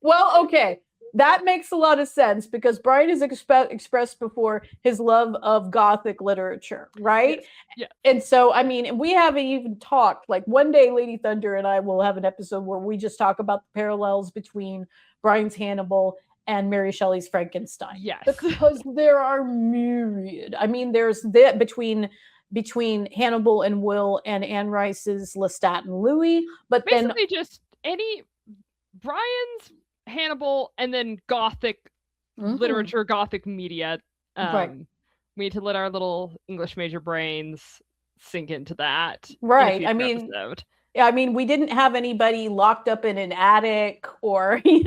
Well, okay. That makes a lot of sense because Bryan has expressed before his love of Gothic literature, right? Yeah. And so, I mean, we haven't even talked, like one day Lady Thunder and I will have an episode where we just talk about the parallels between Bryan's Hannibal and Mary Shelley's Frankenstein. Yes. Because there are myriad. I mean, there's that between Hannibal and Will and Anne Rice's Lestat and Louis, but basically then just any Bryan's Hannibal and then Gothic literature, Gothic media. Right. We need to let our little English major brains sink into that. Right. I mean, we didn't have anybody locked up in an attic or, but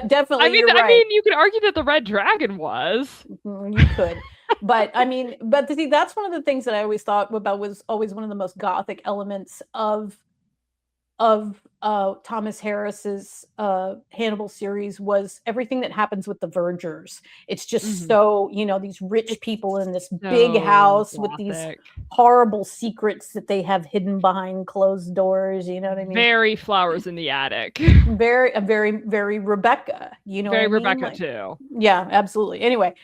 definitely. I mean, you could argue that the Red Dragon was. You could. But I mean, see, that's one of the things that I always thought about was always one of the most Gothic elements of Thomas Harris's Hannibal series was everything that happens with the vergers. It's just so, these rich people in this big house with these horrible secrets that they have hidden behind closed doors. You know what I mean? Very Flowers in the Attic. Very, very Rebecca. Very Rebecca too. Yeah, absolutely. Anyway,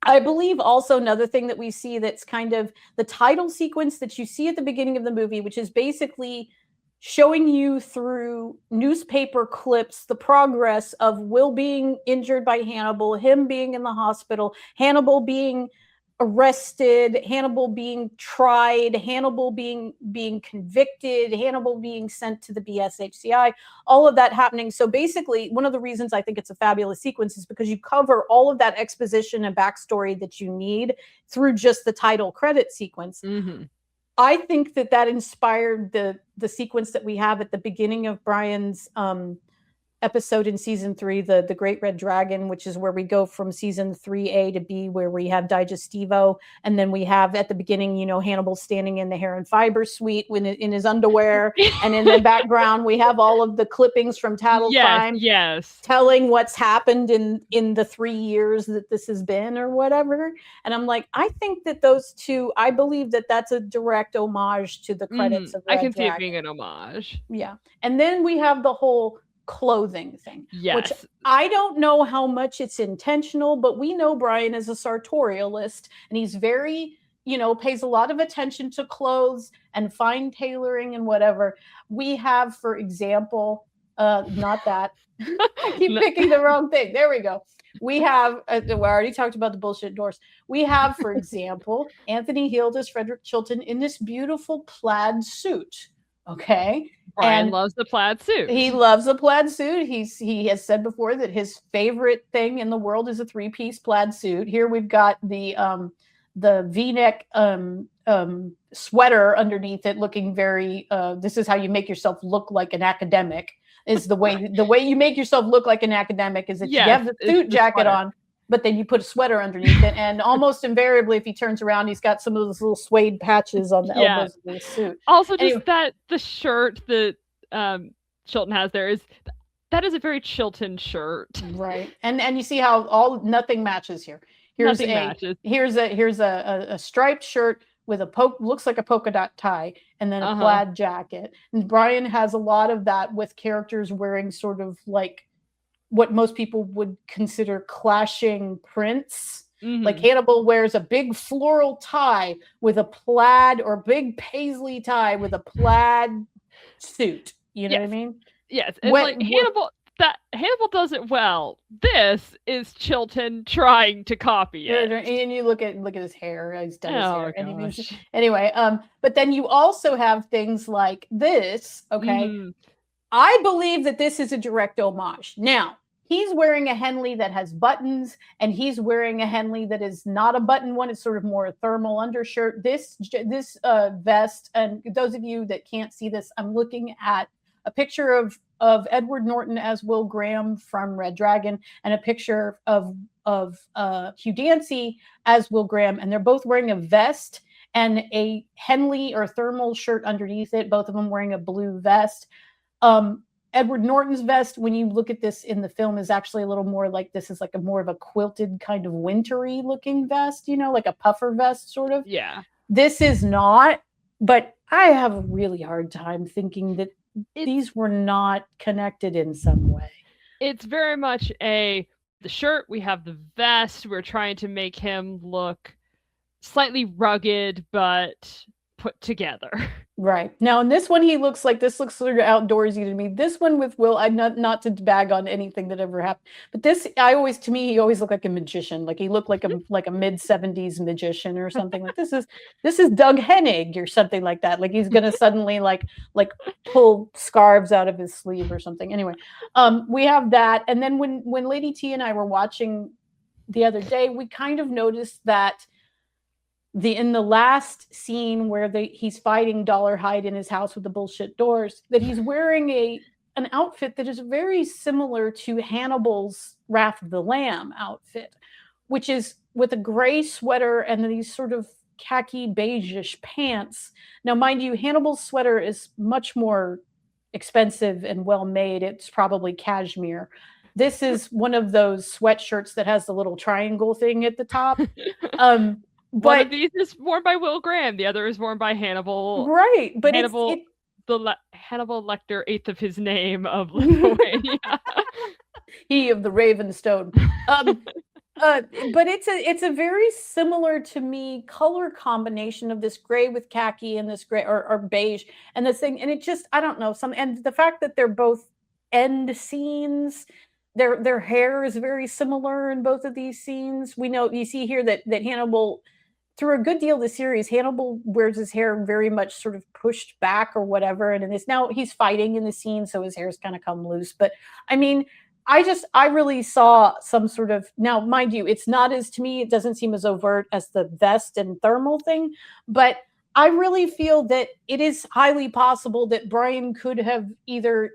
I believe also another thing that we see that's kind of the title sequence that you see at the beginning of the movie, which is basically showing you through newspaper clips the progress of Will being injured by Hannibal, him being in the hospital, Hannibal being arrested, Hannibal being tried, Hannibal being convicted, Hannibal being sent to the BSHCI, all of that happening. So basically, one of the reasons I think it's a fabulous sequence is because you cover all of that exposition and backstory that you need through just the title credit sequence. Mm-hmm. I think that inspired the sequence that we have at the beginning of Bryan's episode in season 3, the Great Red Dragon, which is where we go from season 3A to B, where we have Digestivo, and then we have at the beginning, Hannibal standing in the hair and fiber suite in his underwear, and in the background we have all of the clippings from Tattle Crime, telling what's happened in the 3 years that this has been or whatever. And I'm like, I think that those two, I believe that that's a direct homage to the credits of Red I can Dragon. see it being an homage. Yeah, and then we have the whole clothing thing, which I don't know how much it's intentional, but we know Bryan is a sartorialist, and he's very, pays a lot of attention to clothes and fine tailoring and whatever. We have, for example, not that. I keep picking the wrong thing. There we go. We have, we already talked about the bullshit doors. We have, for example, Anthony Heald as Frederick Chilton in this beautiful plaid suit. Okay. Bryan loves the plaid suit. He loves a plaid suit. He has said before that his favorite thing in the world is a 3-piece plaid suit. Here we've got the V-neck sweater underneath it, looking very. This is how you make yourself look like an academic. Is the way you make yourself look like an academic is that you have the suit jacket on, but then you put a sweater underneath it, and almost invariably, if he turns around, he's got some of those little suede patches on the elbows of his suit. Also, just the shirt that Chilton has there is a very Chilton shirt, right? And you see how nothing matches here. Here's a striped shirt with looks like a polka dot tie, and then a plaid jacket. And Bryan has a lot of that with characters wearing sort of like what most people would consider clashing prints. Mm-hmm. Like Hannibal wears a big floral tie with a plaid, or big paisley tie with a plaid suit. You know what I mean? Yes. And Hannibal does it well. This is Chilton trying to copy it. And you look at his hair. He's done his hair. Anyway, but then you also have things like this. Okay. Mm-hmm. I believe that this is a direct homage. Now, he's wearing a Henley that has buttons, and he's wearing a Henley that is not a button one. It's sort of more a thermal undershirt. This vest, and those of you that can't see this, I'm looking at a picture of Edward Norton as Will Graham from Red Dragon, and a picture of Hugh Dancy as Will Graham, and they're both wearing a vest and a Henley or thermal shirt underneath it, both of them wearing a blue vest. Edward Norton's vest, when you look at this in the film, is actually a little more like, this is like more of a quilted kind of wintry looking vest, like a puffer vest sort of. Yeah. This is not, but I have a really hard time thinking that these were not connected in some way. It's very much the shirt, we have the vest, we're trying to make him look slightly rugged, but put together. Right. Now in this one, this looks sort of outdoorsy to me. This one with Will, I'm not to bag on anything that ever happened, but this, to me, he always looked like a magician. Like he looked like a mid-70s magician or something. Like this is Doug Hennig or something like that. Like he's gonna suddenly like pull scarves out of his sleeve or something. Anyway, we have that, and then when Lady T and I were watching the other day, we kind of noticed that in the last scene where he's fighting Dollarhide in his house with the bullshit doors, that he's wearing an outfit that is very similar to Hannibal's Wrath of the Lamb outfit, which is with a gray sweater and these sort of khaki beige-ish pants. Now, mind you, Hannibal's sweater is much more expensive and well made. It's probably cashmere. This is one of those sweatshirts that has the little triangle thing at the top. But one of these is worn by Will Graham. The other is worn by Hannibal. Right. But Hannibal Lecter, 8th of his name of Lithuania. He of the Raven Stone. But it's a very similar to me color combination of this gray with khaki and this gray or beige and this thing, and it just I don't know and the fact that they're both end scenes, their hair is very similar in both of these scenes. We know you see here that Hannibal, through a good deal of the series, Hannibal wears his hair very much sort of pushed back or whatever, and it's now he's fighting in the scene, so his hair's kind of come loose. But I mean, I really saw some sort of, now mind you, it's not as, to me it doesn't seem as overt as the vest and thermal thing, but I really feel that it is highly possible that Bryan could have either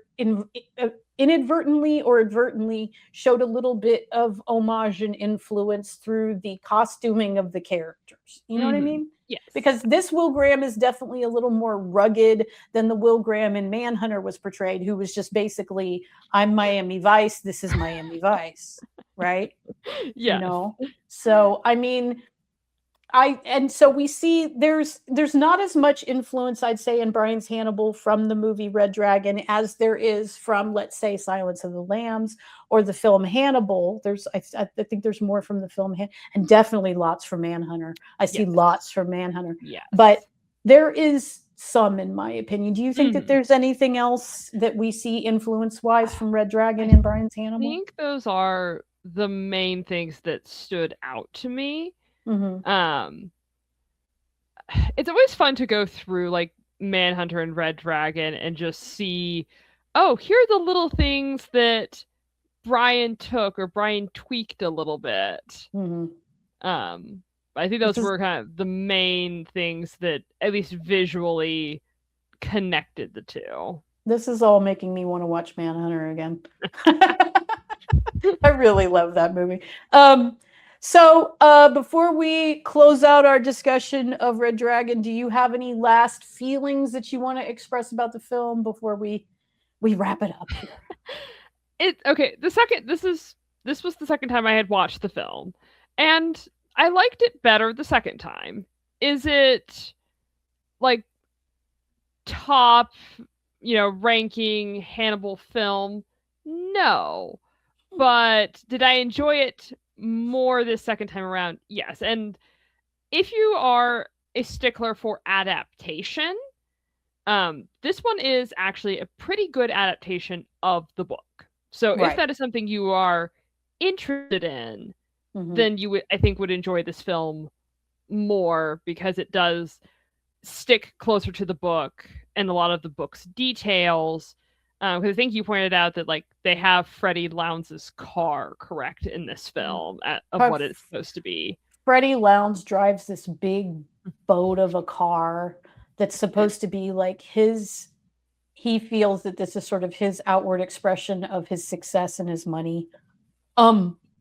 inadvertently or advertently showed a little bit of homage and influence through the costuming of the characters. You know what I mean? Yes. Because this Will Graham is definitely a little more rugged than the Will Graham in Manhunter was portrayed, who was just basically, I'm Miami Vice, this is Miami Vice, right? Yeah. You know? So, I mean, so we see there's not as much influence, I'd say, in Bryan's Hannibal from the movie Red Dragon as there is from, let's say, Silence of the Lambs or the film Hannibal. I think there's more from the film and definitely lots from Manhunter. I see lots from Manhunter. Yes. But there is some, in my opinion. Do you think that there's anything else that we see influence-wise from Red Dragon and Bryan's Hannibal? I think those are the main things that stood out to me. Mm-hmm. It's always fun to go through like Manhunter and Red Dragon and just see, oh, here are the little things that Bryan took or Bryan tweaked a little bit. Mm-hmm. I think those were kind of the main things that at least visually connected the two. This is all making me want to watch Manhunter again. I really love that movie. So before we close out our discussion of Red Dragon, do you have any last feelings that you want to express about the film before we wrap it up here? This was the second time I had watched the film, and I liked it better the second time. Is it like top, ranking Hannibal film? No. But did I enjoy it more this second time around? Yes. And if you are a stickler for adaptation, this one is actually a pretty good adaptation of the book. So if that is something you are interested in, then you I think would enjoy this film more, because it does stick closer to the book and a lot of the book's details. Because I think you pointed out that like they have Freddie Lounds's car correct in this film of what it's supposed to be. Freddie Lounds drives this big boat of a car that's supposed to be like his. He feels that this is sort of his outward expression of his success and his money.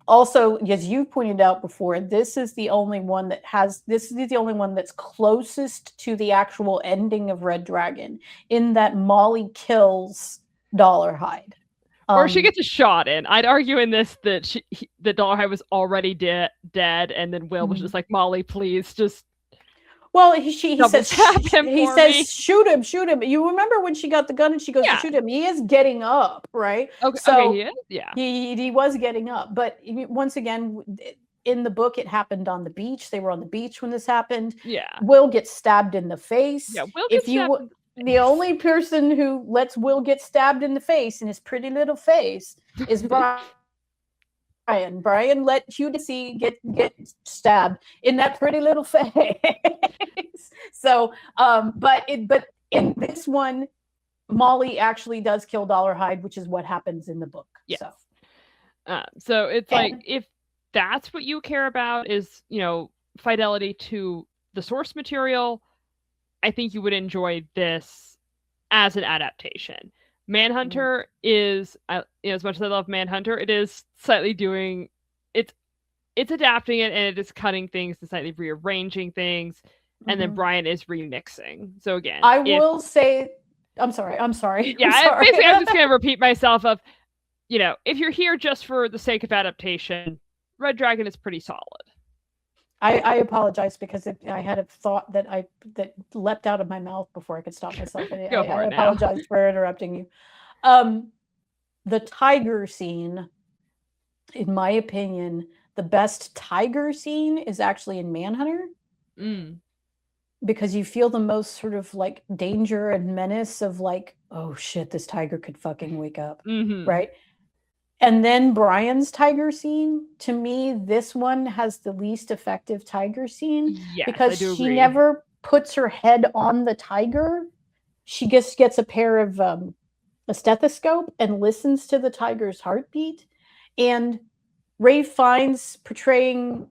Also, as you pointed out before, this is the only one that's closest to the actual ending of Red Dragon, in that Molly kills Dollarhide. Or she gets a shot in. I'd argue in this that the Dollarhide was already dead, and then Will was just like, Molly, please, just. Well, he says, shoot him. You remember when she got the gun and she goes to shoot him? He is getting up, right? Okay, so he is? Yeah. He was getting up. But once again, in the book, it happened on the beach. They were on the beach when this happened. Yeah. Will gets stabbed in the face. Yeah, Will gets stabbed in the face. The only person who lets Will get stabbed in the face, in his pretty little face, is Bryan. Bryan let Hugh get stabbed in that pretty little face. So, but in this one, Molly actually does kill Dollarhide, which is what happens in the book. Yes. So it's like, if that's what you care about is, fidelity to the source material, I think you would enjoy this as an adaptation. Manhunter is, as much as I love Manhunter, it is slightly doing, it's adapting it, and it is cutting things and slightly rearranging things, and then Bryan is remixing. So again, I will say, I'm sorry. Yeah, I'm sorry. basically, I'm just going to repeat myself of, if you're here just for the sake of adaptation, Red Dragon is pretty solid. I apologize, because I had a thought that leapt out of my mouth before I could stop myself. I apologize for interrupting you. The tiger scene, in my opinion, the best tiger scene is actually in Manhunter. Because you feel the most sort of like danger and menace of like, oh shit, this tiger could fucking wake up. Right. And then Bryan's tiger scene, to me, this one has the least effective tiger scene. Yes, because she never puts her head on the tiger. She just gets a pair of a stethoscope and listens to the tiger's heartbeat. And Ralph Fiennes portraying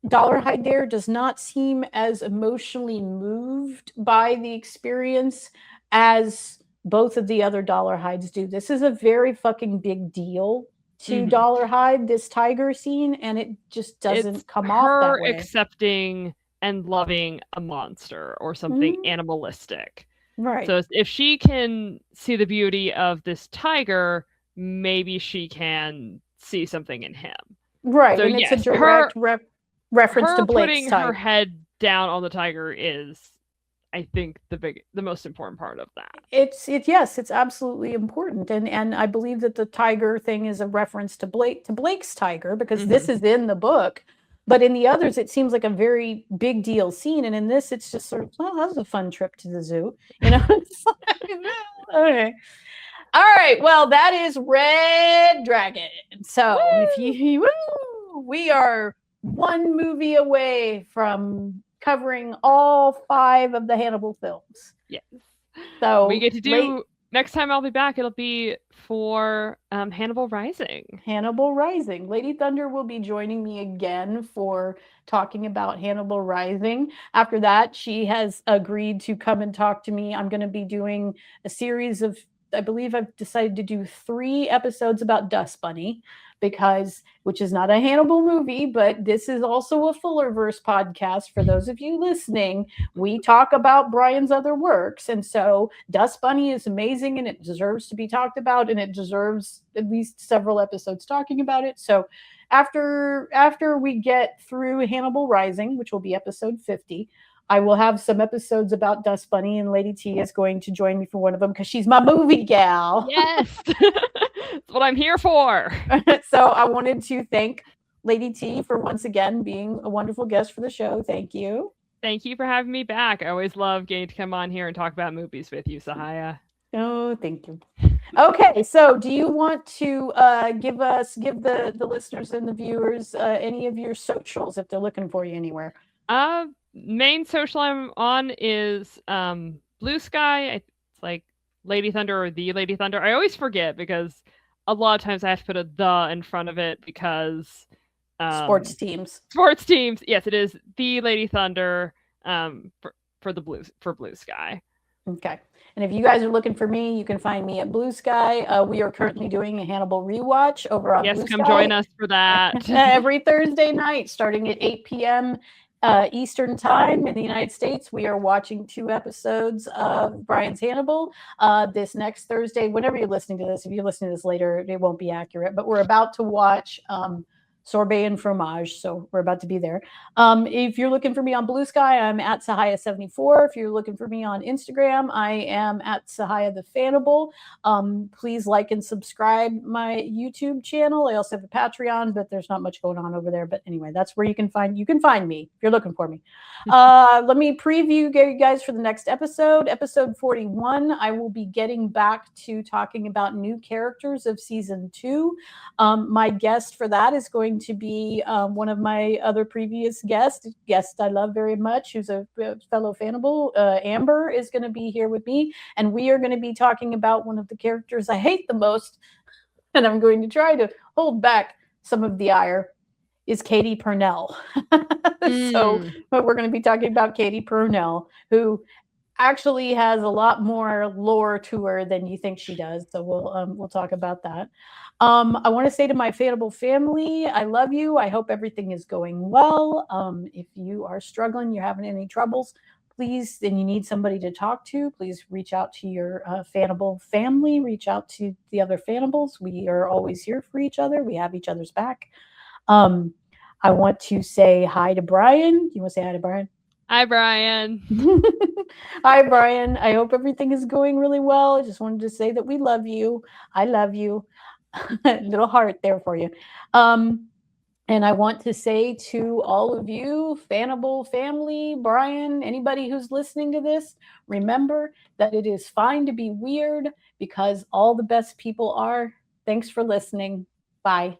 Dollarhide there does not seem as emotionally moved by the experience as both of the other Dollarhides do. This is a very fucking big deal to Dollarhide, this tiger scene, and it just doesn't come off that way. Her accepting and loving a monster or something animalistic. Right. So if she can see the beauty of this tiger, maybe she can see something in him. Right. So and it's a direct reference to Blake's putting tiger. Her head down on the tiger is, I think, the most important part of that. It's absolutely important, and I believe that the tiger thing is a reference to Blake's tiger, because this is in the book, but in the others it seems like a very big deal scene, and in this it's just sort of, well, that was a fun trip to the zoo, you know. Okay. All right, well, that is Red Dragon. So we are one movie away from covering all 5 of the Hannibal films. Yes. So we get to do next time I'll be back. It'll be for Hannibal Rising. Hannibal Rising. Lady Thunder will be joining me again for talking about Hannibal Rising. After that, she has agreed to come and talk to me. I'm going to be doing a series of, I believe I've decided to do 3 episodes about Dust Bunny, which is not a Hannibal movie, but this is also a Fullerverse podcast. For those of you listening, we talk about Bryan's other works. And so Dust Bunny is amazing, and it deserves to be talked about, and it deserves at least several episodes talking about it. So after we get through Hannibal Rising, which will be episode 50, I will have some episodes about Dust Bunny, and Lady T is going to join me for one of them because she's my movie gal. Yes. That's what I'm here for. So I wanted to thank Lady T for once again being a wonderful guest for the show. Thank you. Thank you for having me back. I always love getting to come on here and talk about movies with you, Sahaya. Oh, thank you. Okay, so do you want to give the listeners and the viewers any of your socials if they're looking for you anywhere? Main social I'm on is Blue Sky. It's like Lady Thunder or The Lady Thunder. I always forget because a lot of times I have to put a "the" in front of it because sports teams. Yes, it is The Lady Thunder for Blue Sky. Okay. And if you guys are looking for me, you can find me at Blue Sky. We are currently doing a Hannibal rewatch over on Blue Sky. Yes, come join us for that. Every Thursday night, starting at 8 p.m. Eastern time in the United States. We are watching 2 episodes of Bryan's Hannibal. This next Thursday, whenever you're listening to this, if you're listening to this later, it won't be accurate, but we're about to watch Sorbet and Fromage, so we're about to be there. If you're looking for me on Blue Sky, I'm at Sahaya74. If you're looking for me on Instagram, I am at Sahaya the Fannibal. Please like and subscribe my YouTube channel. I also have a Patreon, but there's not much going on over there. But anyway, that's where you can find me if you're looking for me. Let me preview you guys for the next episode. Episode 41, I will be getting back to talking about new characters of season 2. My guest for that is going to be one of my other previous guests I love very much, who's a fellow Fannibal. Amber is going to be here with me, and we are going to be talking about one of the characters I hate the most, and I'm going to try to hold back some of the ire, is Katie Purnell. But we're going to be talking about Katie Purnell, who actually has a lot more lore to her than you think she does. So we'll talk about that. I want to say to my Fannibal family, I love you. I hope everything is going well. If you are struggling, you're having any troubles, please, and you need somebody to talk to, please reach out to your Fannibal family. Reach out to the other Fannibals. We are always here for each other. We have each other's back. I want to say hi to Bryan. You want to say hi to Bryan? Hi, Bryan. Hi, Bryan. I hope everything is going really well. I just wanted to say that we love you. I love you. Little heart there for you. And I want to say to all of you, Hannibal family, Bryan, anybody who's listening to this, remember that it is fine to be weird because all the best people are. Thanks for listening. Bye.